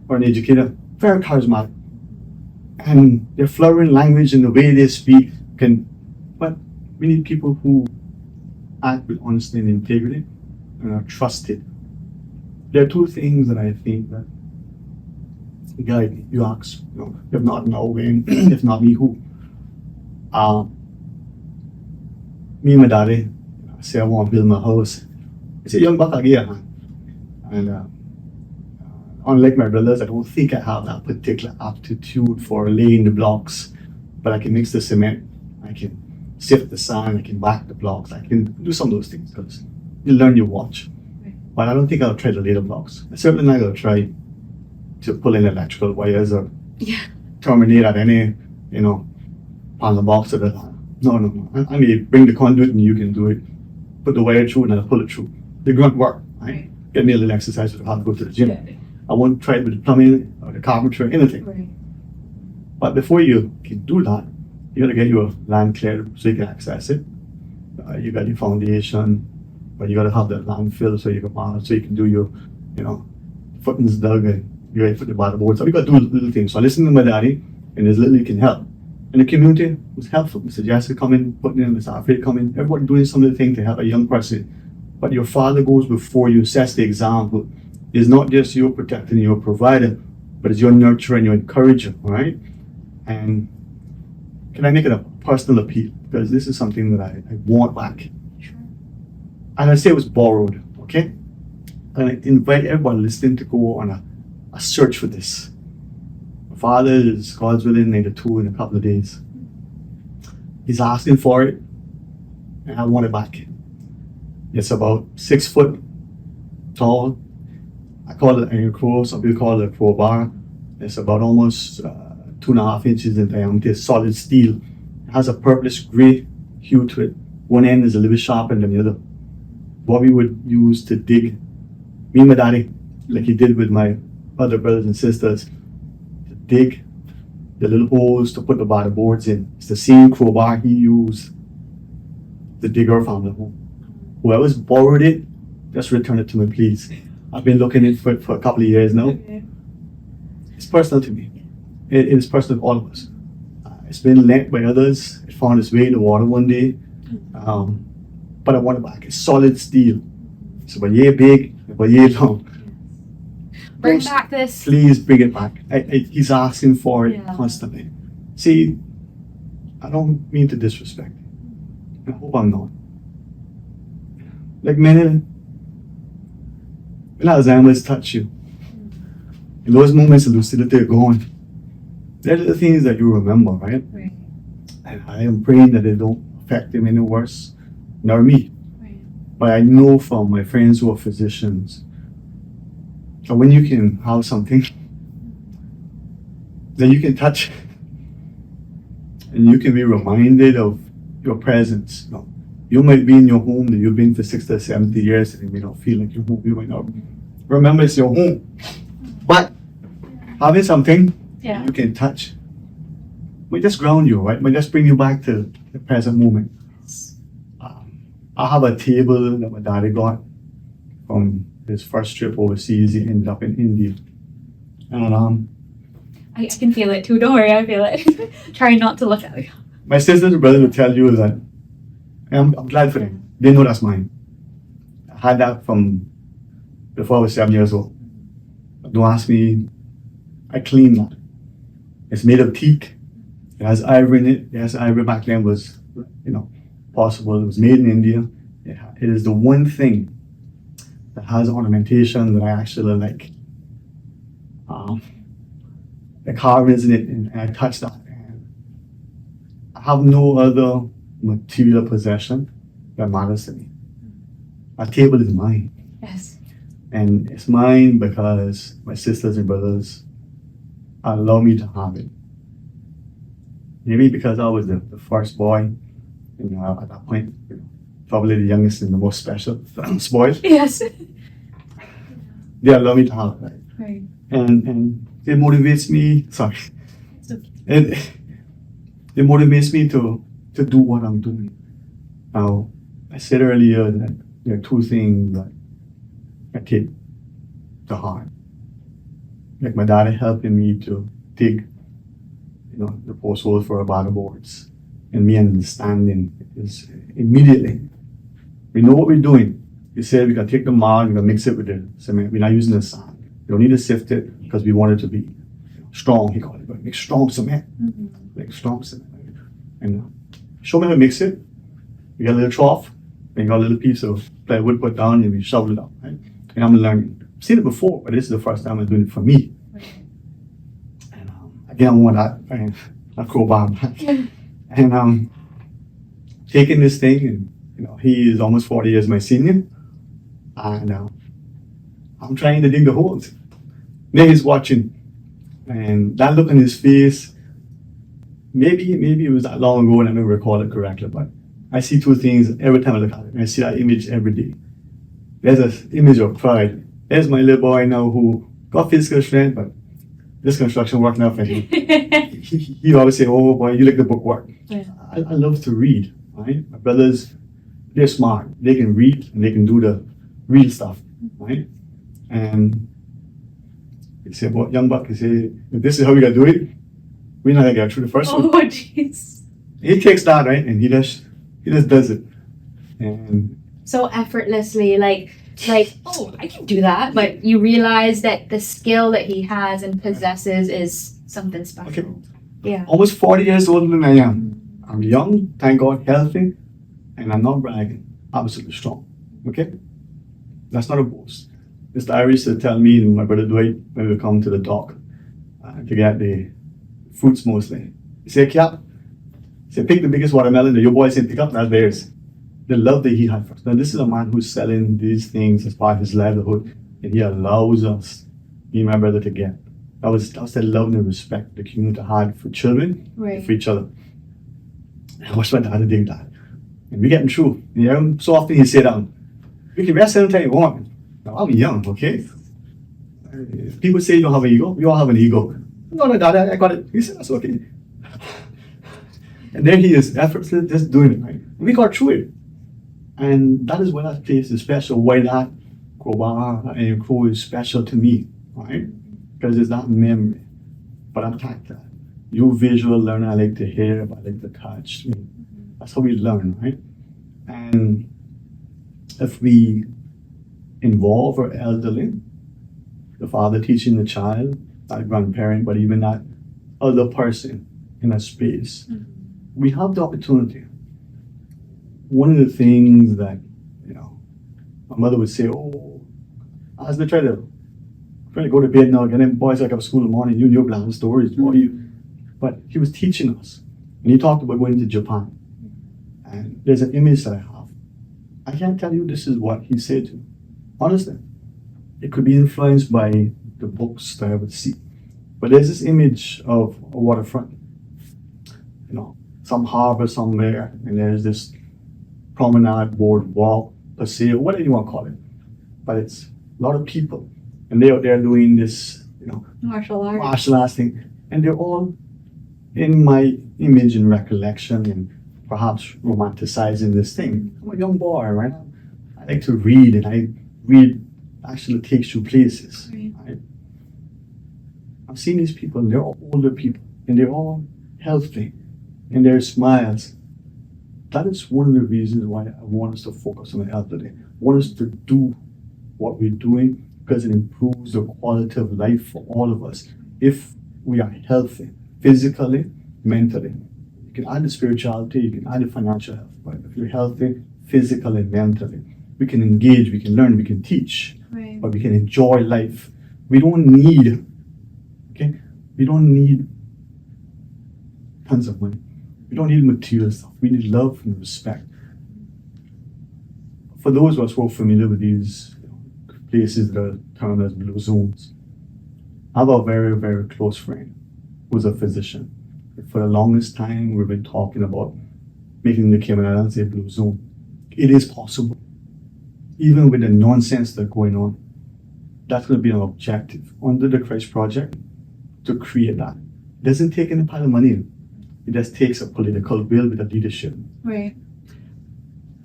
or an educator, very charismatic. And their flowing language and the way they speak but we need people who act with honesty and integrity and are trusted. There are 2 things that I think that guide you ask, if not now, when, if not me, who? Me and my daddy say I want to build my house. It's a young buck again, and unlike my brothers, I don't think I have that particular aptitude for laying the blocks, but I can mix the cement, I can sift the sand, I can back the blocks, I can do some of those things because you learn, you watch. But I don't think I'll try to lay the blocks. I certainly not going to try to pull in electrical wires or terminate at any, panel box or that. No. I may bring the conduit and you can do it. Put the wire through and I'll pull it through. The grunt work, right? Get me a little exercise so I have to go to the gym. I won't try it with the plumbing or the carpentry or anything. Right. But before you can do that, you got to get your land cleared so you can access it. You got your foundation, but you got to have the land filled so you can do your, footings dug and you're ready to put the bottom board. So you got to do little things. So listen to my daddy, and there's little you can help. And And the community was helpful. Mr. Jessica coming, putting in, Mr. Alfred coming, everybody doing some of the things to help a young person. But your father goes before you, sets the example. It's not just your protector and your provider, but it's your nurturer and your encourager, right? And can I make it a personal appeal? Because this is something that I want back. Sure. And I say it was borrowed, okay? And I invite everyone listening to go on a search for this. My father is, God's willing, 92 in a couple of days. He's asking for it, and I want it back. It's about 6 foot tall. I call it an crow, some people call it a crowbar. It's about almost 2.5 inches in diameter, solid steel. It has a purplish gray hue to it. One end is a little bit sharper than the other. What we would use to dig, me and my daddy, like he did with my other brothers and sisters, to dig the little holes to put the bottom boards in. It's the same crowbar he used to dig our family home. Whoever's borrowed it, just return it to me, please. I've been looking at it for a couple of years now. Okay. It's personal to me. It is personal to all of us. It's been lent by others. It found its way in the water one day. But I want it back. It's solid steel. It's about a year big, about a year long. Bring back this. Please bring it back. He's asking for it Yeah. constantly. See, I don't mean to disrespect. I hope I'm not. Like many, when Alzheimer's touch you, in those moments of lucidity are gone, they're the things that you remember, right? Right. And I am praying that they don't affect him any worse, nor me. Right. But I know from my friends who are physicians that when you can have something that you can touch and you can be reminded of your presence. You might be in your home that you've been for 60 or 70 years and you may not feel like your home. You might not remember it's your home. But having something Yeah. you can touch might just ground you, right? Might just bring you back to the present moment. I have a table that my daddy got from his first trip overseas. He ended up in India. And I can feel it too. Don't worry, I feel it. Trying not to look at it. my sisters and brothers will tell you that I'm glad for them. They know that's mine. I had that from before I was 7 years old. Don't ask me, I clean that. It's made of teak. It has ivory in it. Yes, ivory back then was, possible. It was made in India. It is the one thing that has ornamentation that I actually like. The carvings in it, and I touch that. And I have no other material possession that matters to me. My table is mine. Yes. And it's mine because my sisters and brothers allow me to have it. Maybe because I was the first boy, at that point, probably the youngest and the most special, spoiled. Yes. They allow me to have it, right? Right. And it motivates me, sorry. It's okay. It motivates me to do what I'm doing. Now, I said earlier that there are two things that I take to heart. Like my daddy helping me to dig, the post holes for our bottom boards. And me understanding is immediately, we know what we're doing. We said we can take the mud, we can mix it with the cement. We're not using the sand. We don't need to sift it because we want it to be strong, he called it, but make strong cement. Like strong cement. And show me how to mix it. We got a little trough, and you got a little piece of plywood put down, and we shovel it up, right? And I'm learning. I've seen it before, but this is the first time I'm doing it for me. And again, I want that crowbar back. And taking this thing, and he is almost 40 years my senior, and I'm trying to dig the holes. Then he's watching, and that look on his face, maybe it was that long ago and I don't recall it correctly, but I see two things every time I look at it. And I see that image every day. There's an image of pride. There's my little boy now who got physical strength, but this construction work now for him. he always say, "Oh boy, you like the bookwork." Yeah. I love to read, right? My brothers, they're smart. They can read and they can do the real stuff, right? And he said, "Well, young buck," he said, "if this is how we gotta do it, we're not gonna get through the first one. Oh, jeez. He takes that, right, and he just does it. And So effortlessly, like, oh, I can do that. But you realize that the skill that he has and possesses is something special. Okay. Yeah. almost 40 years older than I am. I'm young, thank God, healthy, and I'm not bragging. Absolutely strong. Okay? That's not a boast. Mr. Irish used to tell me and my brother Dwight when we come to the dock to get the fruits mostly. He said, Cap, he said, pick the biggest watermelon that your boy said pick up, that's theirs. The love that he had for us. Now, this is a man who's selling these things as part of his livelihood, and he allows us, me and my brother, to get. That was the love and the respect the community had for children, Right. for each other. I watched my dad do that. And we getting through. You know, so often he say that, we can rest anytime you want. Now, I'm young, okay? People say you don't have an ego. We all have an ego. No, Dad, I got it. He said, that's okay. And there he is, effortlessly just doing it, right? We got through it. And that is why that place is special, why that crowbar and crow is special to me, right? Because it's that memory. But I'm tactile. You visual learner, I like to hear, I like to touch. That's how we learn, right? And if we involve our elderly, the father teaching the child, that grandparent, but even that other person in a space, we have the opportunity. One of the things that, you know, my mother would say, oh, as they try to go to bed now, and then boys wake up school in the morning, you bland stories, boy, you. But he was teaching us. And he talked about going to Japan. And there's an image that I have. I can't tell you this is what he said to me. Honestly. It could be influenced by the books that I would see. But there's this image of a waterfront. You know, some harbor somewhere, and there's this promenade, boardwalk, paseo, whatever you want to call it. But it's a lot of people. And they're out there doing this, you know, Martial arts thing. And they're all in my image and recollection and perhaps romanticizing this thing. I'm a young boy, right? I like to read, and I read actually takes you places. Right? I've seen these people, and they're all older people, and they're all healthy, and their smiles. That is one of the reasons why I want us to focus on the elderly. I want us to do what we're doing because it improves the quality of life for all of us. If we are healthy, physically, mentally, you can add the spirituality, you can add the financial health. But if you're healthy, physically, mentally, we can engage, we can learn, we can teach, Right. but we can enjoy life. We don't need, we don't need tons of money. We don't need material stuff. We need love and respect. For those of us who are familiar with these places that are termed as blue zones, I have a very, very close friend who's a physician. For the longest time, we've been talking about making the Cayman Islands a blue zone. It is possible. Even with the nonsense that's going on, that's going to be an objective under the Christ Project to create that. It doesn't take any pile of money. It just takes a political will with a leadership. Right.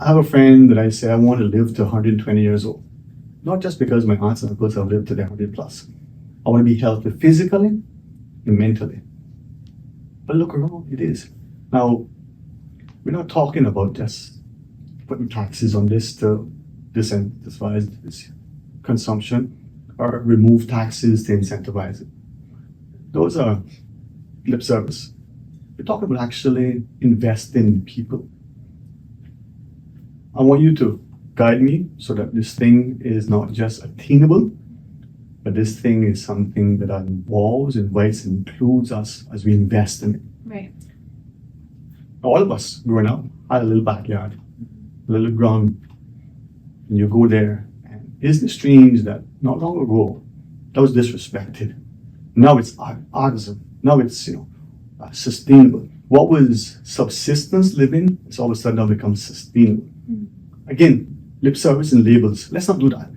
I have a friend that I say I want to live to 120 years old. Not just because my aunts and uncles have lived to their 100 plus. I want to be healthy physically and mentally. But look around, it is. Now, we're not talking about just putting taxes on this to disincentivize this consumption or remove taxes to incentivize it. Those are lip service. We're talking about actually investing in people. I want you to guide me so that this thing is not just attainable, but this thing is something that involves, invites, and includes us as we invest in it. Right. All of us growing up had a little backyard, a little ground, and you go there, and isn't it strange that not long ago that was disrespected? Now it's artisan. Now it's sustainable. What was subsistence living is all of a sudden now becomes sustainable. Again, lip service and labels. Let's not do that.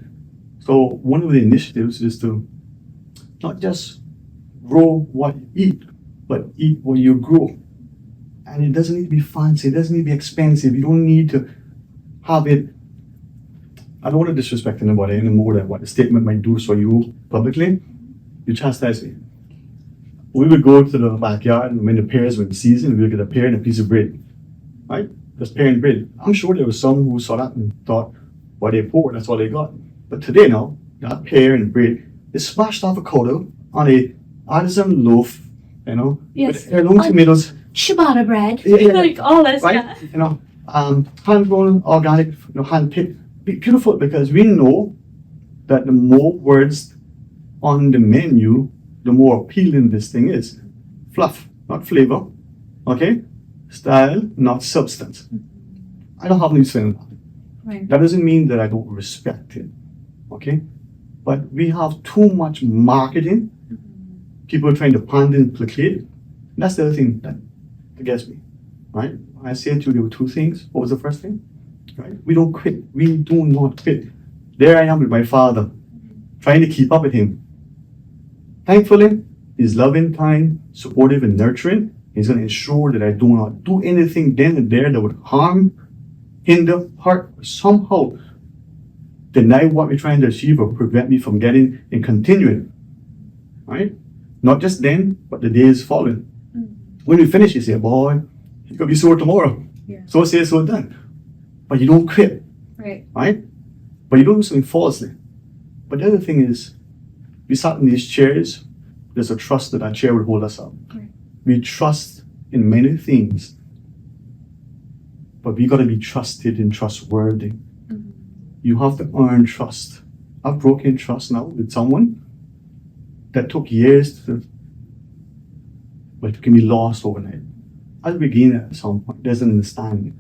So one of the initiatives is to not just grow what you eat, but eat what you grow. And it doesn't need to be fancy. It doesn't need to be expensive. You don't need to have it. I don't want to disrespect anybody any more than what the statement might do for you publicly. You chastise me. we would go to the backyard and when the pears were in season, we would get a pear and a piece of bread, right? Just pear and bread. I'm sure there was some who saw that and thought, well, they're poor, that's all they got. But today now, that pear and bread is smashed avocado on a artisan loaf, you know, Yes. with heirloom tomatoes, Ciabatta bread. Yeah. Like all this right? stuff. You know, hand-grown, organic, you know, hand-picked. Beautiful, because we know that the more words on the menu, the more appealing this thing is. Fluff, not flavor. Okay? Style, not substance. I don't have any say in that. Right. That doesn't mean that I don't respect it. Okay? But we have too much marketing. People are trying to pander and placate. That's the other thing that gets me. Right? I said to you there were two things. What was the first thing? Right? We don't quit. We do not quit. There I am with my father, trying to keep up with him. Thankfully, he's loving, kind, supportive, and nurturing. He's going to ensure that I do not do anything then and there that would harm, hinder, hurt, or somehow deny what we're trying to achieve or prevent me from getting and continuing. Right? Not just then, but the days following. When we finish, you say, boy, you're going to be sore tomorrow. Yeah. So say, so done. But you don't quit. Right. Right? But you don't do something falsely. But the other thing is, we sat in these chairs, there's a trust that chair would hold us up. Right. We trust in many things, but we got to be trusted and trustworthy. You have to earn trust. I've broken trust now with someone that took years to, but it can be lost overnight. I'll regain it at some point. There's an understanding.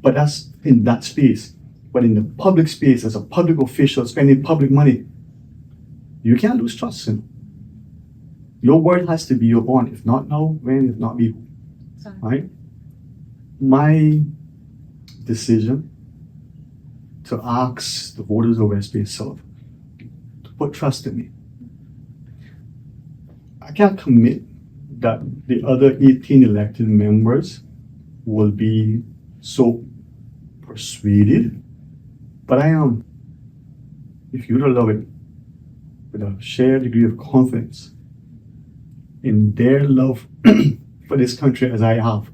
But that's in that space. But in the public space, as a public official spending public money, you can't lose trust. Your word has to be your bond. If not now, when? If not, be. Right? My decision to ask the voters of West Bay South to put trust in me. I can't commit that the other 18 elected members will be so persuaded, but I am, if you'd allow it, with a shared degree of confidence in their love for this country as I have,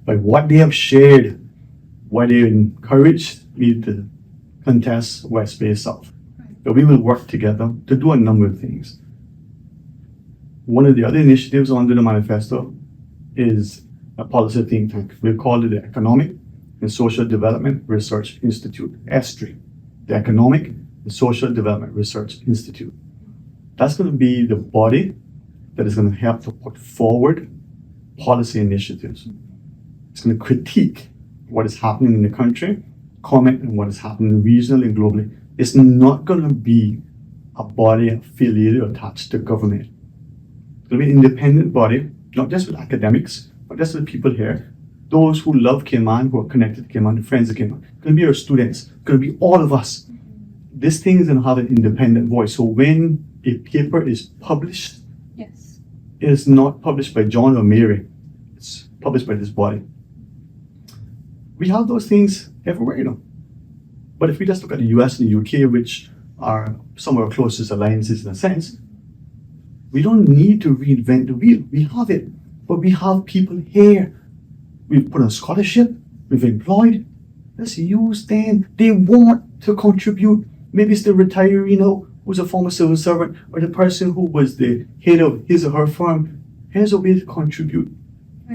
by what they have shared, why they encouraged me to contest West Bay South. That we will work together to do a number of things. One of the other initiatives under the manifesto is a policy think tank. We'll call it the Economic and Social Development Research Institute, ESTRI, the Economic and Social Development Research Institute. That's going to be the body that is going to help to put forward policy initiatives. It's going to critique what is happening in the country, comment on what is happening regionally and globally. It's not going to be a body affiliated or attached to government. It's going to be an independent body, not just with academics, but just with people here, those who love Cayman, who are connected to Cayman, the friends of Cayman. It's going to be our students. It's going to be all of us. This thing is going to have an independent voice. So when a paper is published, Yes. it is not published by John or Mary. It's published by this body. We have those things everywhere, you know. But if we just look at the US and the UK, which are some of our closest alliances in a sense, we don't need to reinvent the wheel. We have it. But we have people here. We've put on scholarship, we've employed. Let's use them. They want to contribute. Maybe it's the retiree now who's a former civil servant, or the person who was the head of his or her firm. Here's a way to contribute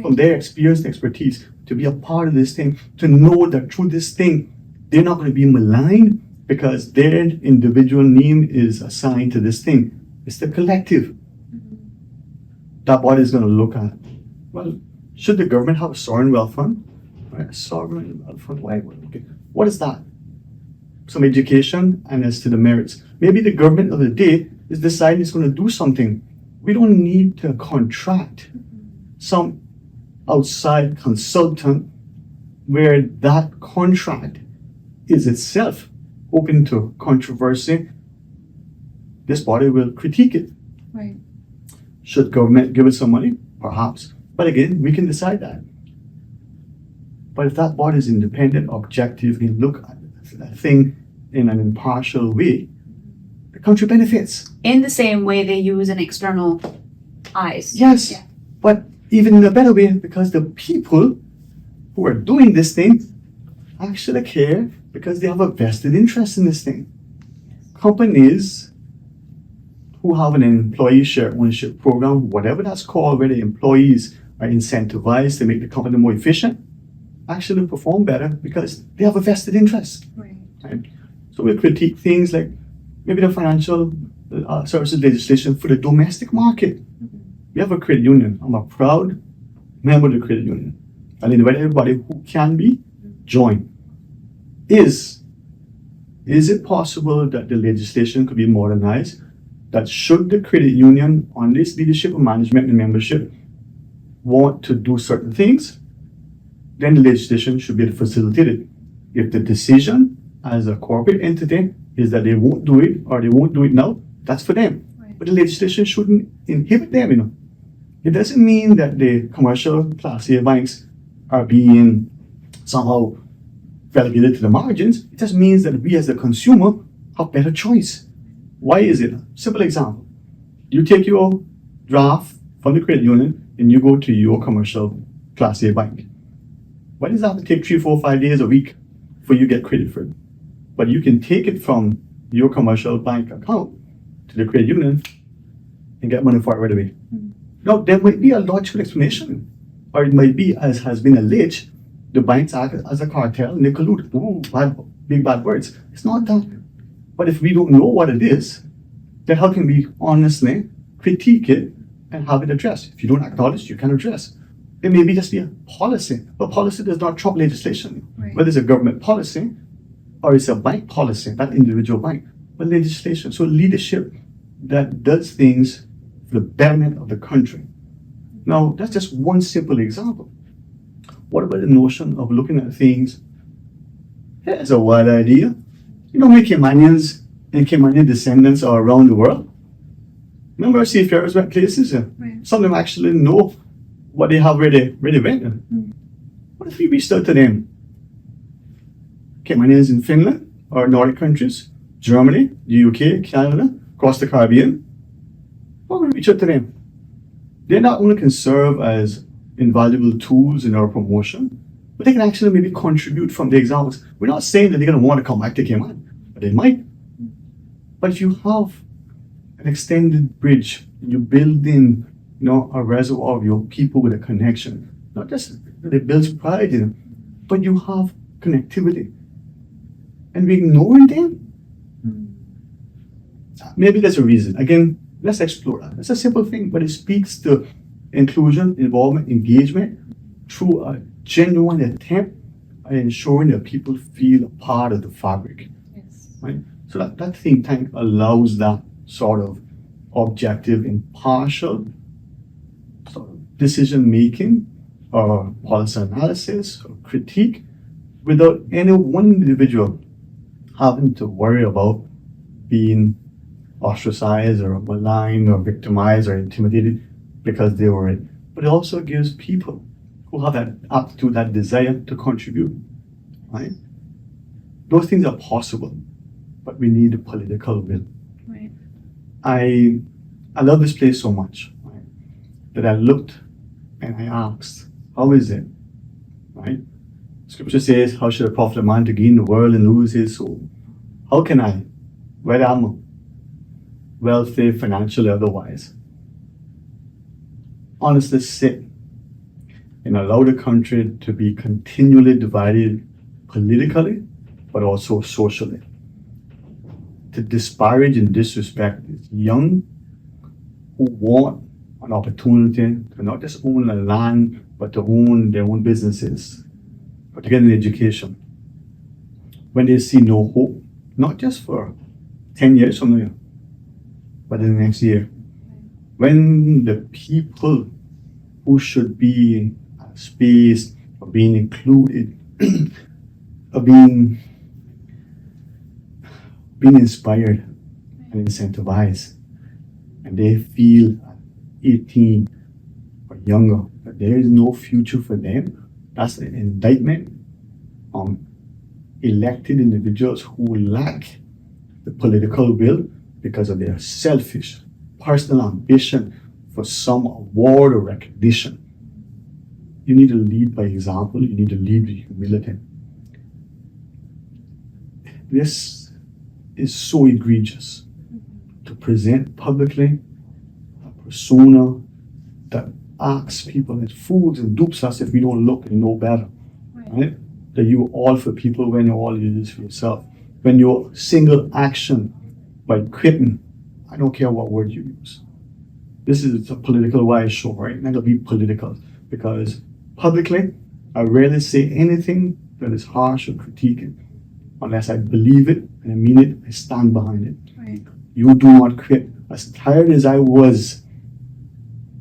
from their experience and expertise to be a part of this thing, to know that through this thing, they're not going to be maligned because their individual name is assigned to this thing. It's the collective. That body is going to look at, well, should the government have a sovereign wealth fund? Right, a sovereign wealth fund, why? Okay. What is that? Some education and as to the merits. Maybe the government of the day is deciding it's going to do something. We don't need to contract some outside consultant where that contract is itself open to controversy. This body will critique it. Right. Should government give it some money? Perhaps. But again, we can decide that. But if that body is independent, objective, can look at that thing in an impartial way, the country benefits. In the same way they use an external eyes. Yes, Yeah. but even in a better way, because the people who are doing this thing actually care because they have a vested interest in this thing. Companies who have an employee share ownership program, whatever that's called, where the employees are incentivized to make the company more efficient, actually perform better because they have a vested interest. Right. Right? So we critique things like maybe the financial services legislation for the domestic market. We have a credit union. I'm a proud member of the credit union. I invite everybody who can be join. Is it possible that the legislation could be modernized? That should the credit union, on this leadership and management and membership, want to do certain things, then the legislation should be facilitated. If the decision as a corporate entity is that they won't do it or they won't do it now, that's for them. Right. But the legislation shouldn't inhibit them, you know. It doesn't mean that the commercial Class A banks are being somehow relegated to the margins. It just means that we as the consumer have better choice. Why is it? Simple example. You take your draft from the credit union and you go to your commercial Class A bank. Why does it have to take 3, 4, 5 days a week for you to get credit for it? But you can take it from your commercial bank account to the credit union and get money for it right away. Now, there might be a logical explanation, or it might be, as has been alleged, the banks act as a cartel and they collude. Ooh, big bad words. It's not that. But if we don't know what it is, then how can we honestly critique it and have it addressed? If you don't acknowledge, you can address. It may be just be a policy, but policy does not trump legislation. Right. Whether it's a government policy or it's a bank policy, that individual bank, but legislation. So leadership that does things for the betterment of the country. Now, that's just one simple example. What about the notion of looking at things? Here's a wild idea. You know, how many Caymanians and Caymanian descendants are around the world? Remember seafarers went places? Right. Some of them actually know what they have where they went. What if we reached out to them? Caymanians in Finland or Nordic countries, Germany, the UK, Canada, across the Caribbean. Why would we reach out to them? They not only can serve as invaluable tools in our promotion, but they can actually maybe contribute from the examples. We're not saying that they're going to want to come back to Cayman, but they might. But if you have an extended bridge, you build in, you know, a reservoir of your people with a connection. Not just that it builds pride in them, but you have connectivity. And we ignoring them? Maybe there's a reason. Again, let's explore that. It's a simple thing, but it speaks to inclusion, involvement, engagement through a genuine attempt at ensuring that people feel a part of the fabric. Yes. Right? So that think tank allows that sort of objective, impartial sort of decision making or policy analysis or critique without any one individual having to worry about being ostracized or maligned or victimized or intimidated because they were it. But it also gives people who have that aptitude, that desire to contribute, right? Those things are possible, but we need the political will. Right. I love this place so much, right, that I looked and I asked, how is it, right? Scripture says, how should it profit a man to gain the world and lose his soul? How can I, whether I'm wealthy, financially, otherwise, honestly sit and allow the country to be continually divided politically, but also socially? To disparage and disrespect these young who want an opportunity to not just own a land, but to own their own businesses, but to get an education. When they see no hope, not just for 10 years from now, but in the next year. When the people who should be at space of being included, of being inspired and incentivized, and they feel at 18 or younger that there is no future for them, that's an indictment on elected individuals who lack the political will because of their selfish, personal ambition for some award or recognition. You need to lead by example. You need to lead with humility. This is so egregious to present publicly a persona that asks people as fools and dupes us if we don't look and know better. Right? That you're all for people when you're all you is for yourself. When your single action by quitting, I don't care what word you use. This is a political wise show, right? I'm not gonna be political because publicly, I rarely say anything that is harsh or critiquing unless I believe it and I mean it, I stand behind it. Right. You do not quit. As tired as I was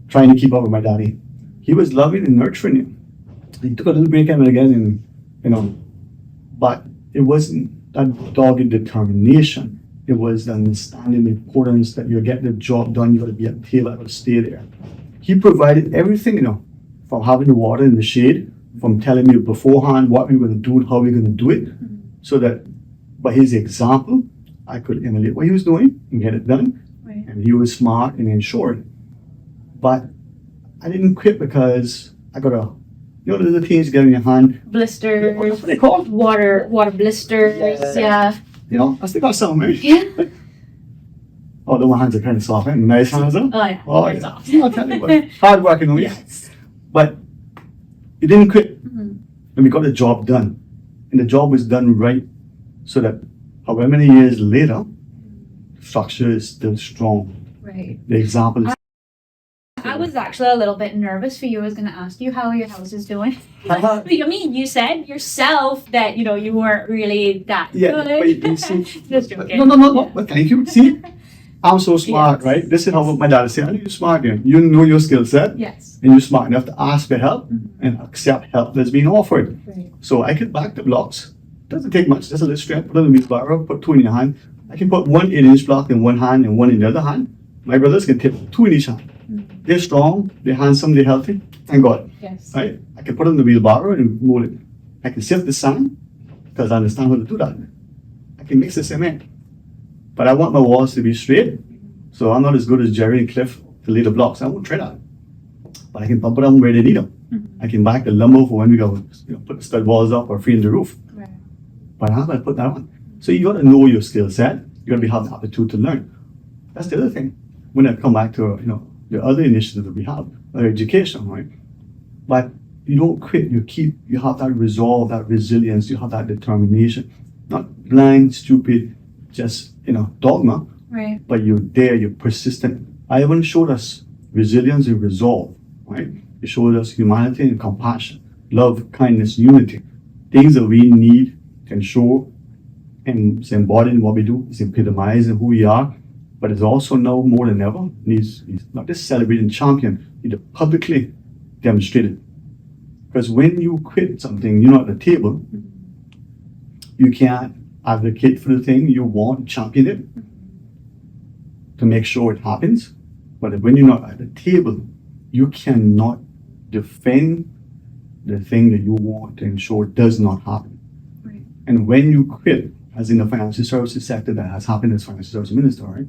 trying to keep up with my daddy, he was loving and nurturing him. He took a little break every again, and but it wasn't that dogged determination. It was the understanding the importance that you get the job done. You got to be at the table. I got to stay there. He provided everything, from having the water in the shade, from telling me beforehand what we were going to do and how we were going to do it, so that by his example, I could emulate what he was doing and get it done. Right. And he was smart and ensured. But I didn't quit because I got the things you get in your hand. Blisters. What are they called? Water blisters. Yeah. I still got some, right? Yeah. Although my hands are kind of soft, right? Nice hands, huh? Oh yeah. Oh, Very yeah. soft. I'll tell you what, hard working on me. Yes. But it didn't quit. Mhm. And we got the job done. And the job was done right so that however many years later, the structure is still strong. Right. The example is I was actually a little bit nervous for you. I was going to ask you how your house is doing. I mean, you said yourself that, you weren't really that Yeah, good. but you see- Just joking. No. But thank you. See, I'm so smart, Yes. right? This is how my dad said, I know you're smart here. You know your skill set. Yes. And you're smart enough to ask for help Mhm. and accept help that's being offered. Right. So I could back the blocks. Doesn't take much, just a little strength, put it in the wheelbarrow, put two in your hand. I can put one 8-inch block in one hand and one in the other hand. My brothers can tip two in each hand. They're strong, they're handsome, they're healthy. Thank God. Yes. Right? I can put it in the wheelbarrow and move it. I can sift the sand because I understand how to do that. I can mix the cement. But I want my walls to be straight. So I'm not as good as Jerry and Cliff to lay the blocks. I won't try that. But I can put them where they need them. I can back the lumber for when we go, put the stud walls up or frame the roof. Right. But how do I put that on? So you got to know your skill set. You got to have the aptitude to learn. That's the other thing. When I come back to the other initiatives that we have, education, right? But you don't quit. You have that resolve, that resilience. You have that determination. Not blind, stupid, just dogma. Right. But you're there. You're persistent. Ivan showed us resilience and resolve, right? He showed us humanity and compassion, love, kindness, unity. Things that we need to ensure and it's embodied in what we do. It's epitomized in who we are. But it's also now more than ever needs not just celebrating champion, need to publicly demonstrate it. Because when you quit something, you're not at the table. You can't advocate for the thing you want, champion it to make sure it happens. But when you're not at the table, you cannot defend the thing that you want to ensure does not happen. Right. And when you quit, as in the financial services sector that has happened as financial services minister, right?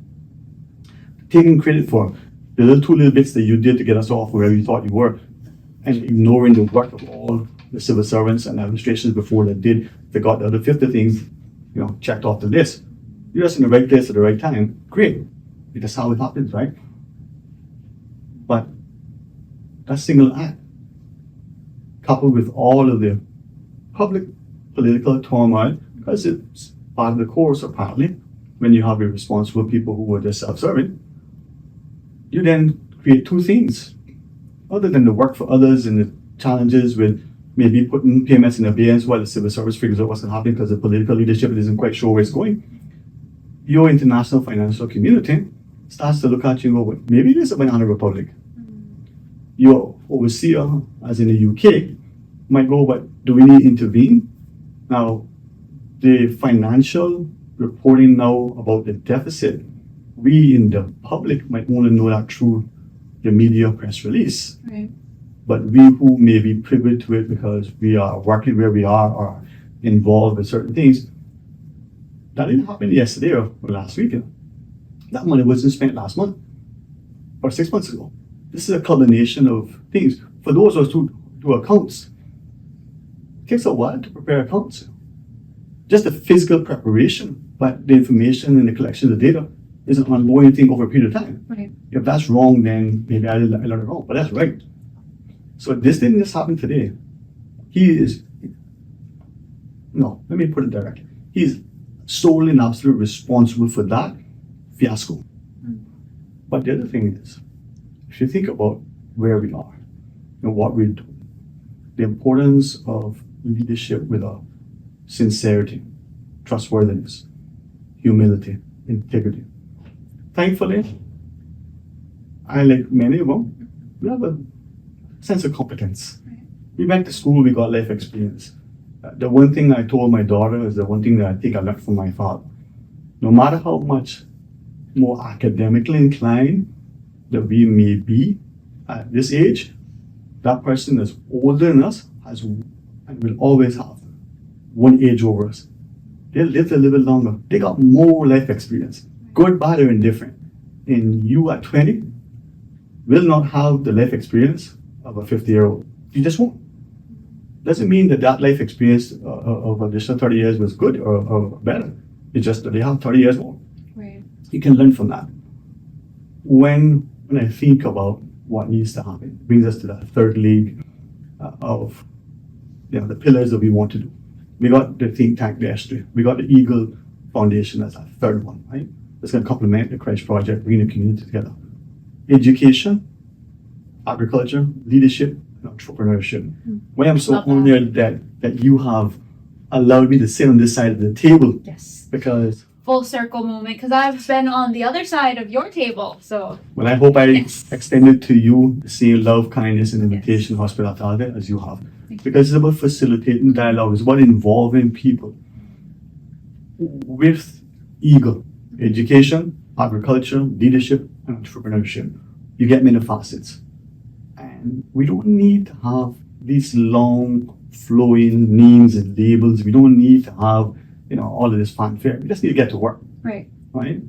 Taking credit for the two little bits that you did to get us off wherever you thought you were, and ignoring the work of all the civil servants and administrations before that did, they got the other 50 things, checked off the list. You're just in the right place at the right time. Great. That's how it happens, right? But that single act, coupled with all of the public political turmoil, because it's part of the course apparently, when you have irresponsible people who are just self-serving, you then create two things. Other than the work for others and the challenges with maybe putting payments in abeyance while the civil service figures out what's happening because the political leadership isn't quite sure where it's going, your international financial community starts to look at you and go, well, maybe it is a banana republic. Your overseer, as in the UK, might go, but do we need to intervene? Now, the financial reporting now about the deficit, we in the public might only know that through the media press release. Right. But we who may be privy to it because we are working where we are or involved with certain things, that didn't happen yesterday or last week. That money wasn't spent last month or 6 months ago. This is a combination of things. For those of us who do accounts, it takes a while to prepare accounts. Just the physical preparation, but the information and the collection of the data is an ongoing thing over a period of time. Right. If that's wrong, then maybe I learned it wrong, but that's right. So this didn't just happen today. Let me put it directly. He's solely and absolutely responsible for that fiasco. But the other thing is, if you think about where we are and what we do, the importance of leadership with a sincerity, trustworthiness, humility, integrity. Thankfully, I, like many of them, we have a sense of competence. We went to school, we got life experience. The one thing I told my daughter is the one thing that I think I learned from my father. No matter how much more academically inclined that we may be at this age, that person that's older than us has and will always have one age over us. They lived a little longer. They got more life experience, good, bad, or indifferent. And you at 20 will not have the life experience of a 50-year-old. You just won't. Doesn't mean that life experience of additional 30 years was good or better. It's just that they have 30 years more. Right. You can learn from that. When I think about what needs to happen, it brings us to that third leg of the pillars that we want to do. We got the think tank, the S3. We got the Eagle Foundation as our third one, right? It's going to complement the Christ Project, bring the community together. Education, agriculture, leadership, and entrepreneurship. Why I'm so honored that you have allowed me to sit on this side of the table. Yes. Because Full circle moment, because I've been on the other side of your table. So I hope I extended to you the same love, kindness, and invitation, hospitality as you have. Because it's about facilitating dialogue. It's about involving people with Eagle. Education, agriculture, leadership, and entrepreneurship. You get many facets. And we don't need to have these long, flowing names and labels. We don't need to have all of this fanfare. We just need to get to work. Right. Right?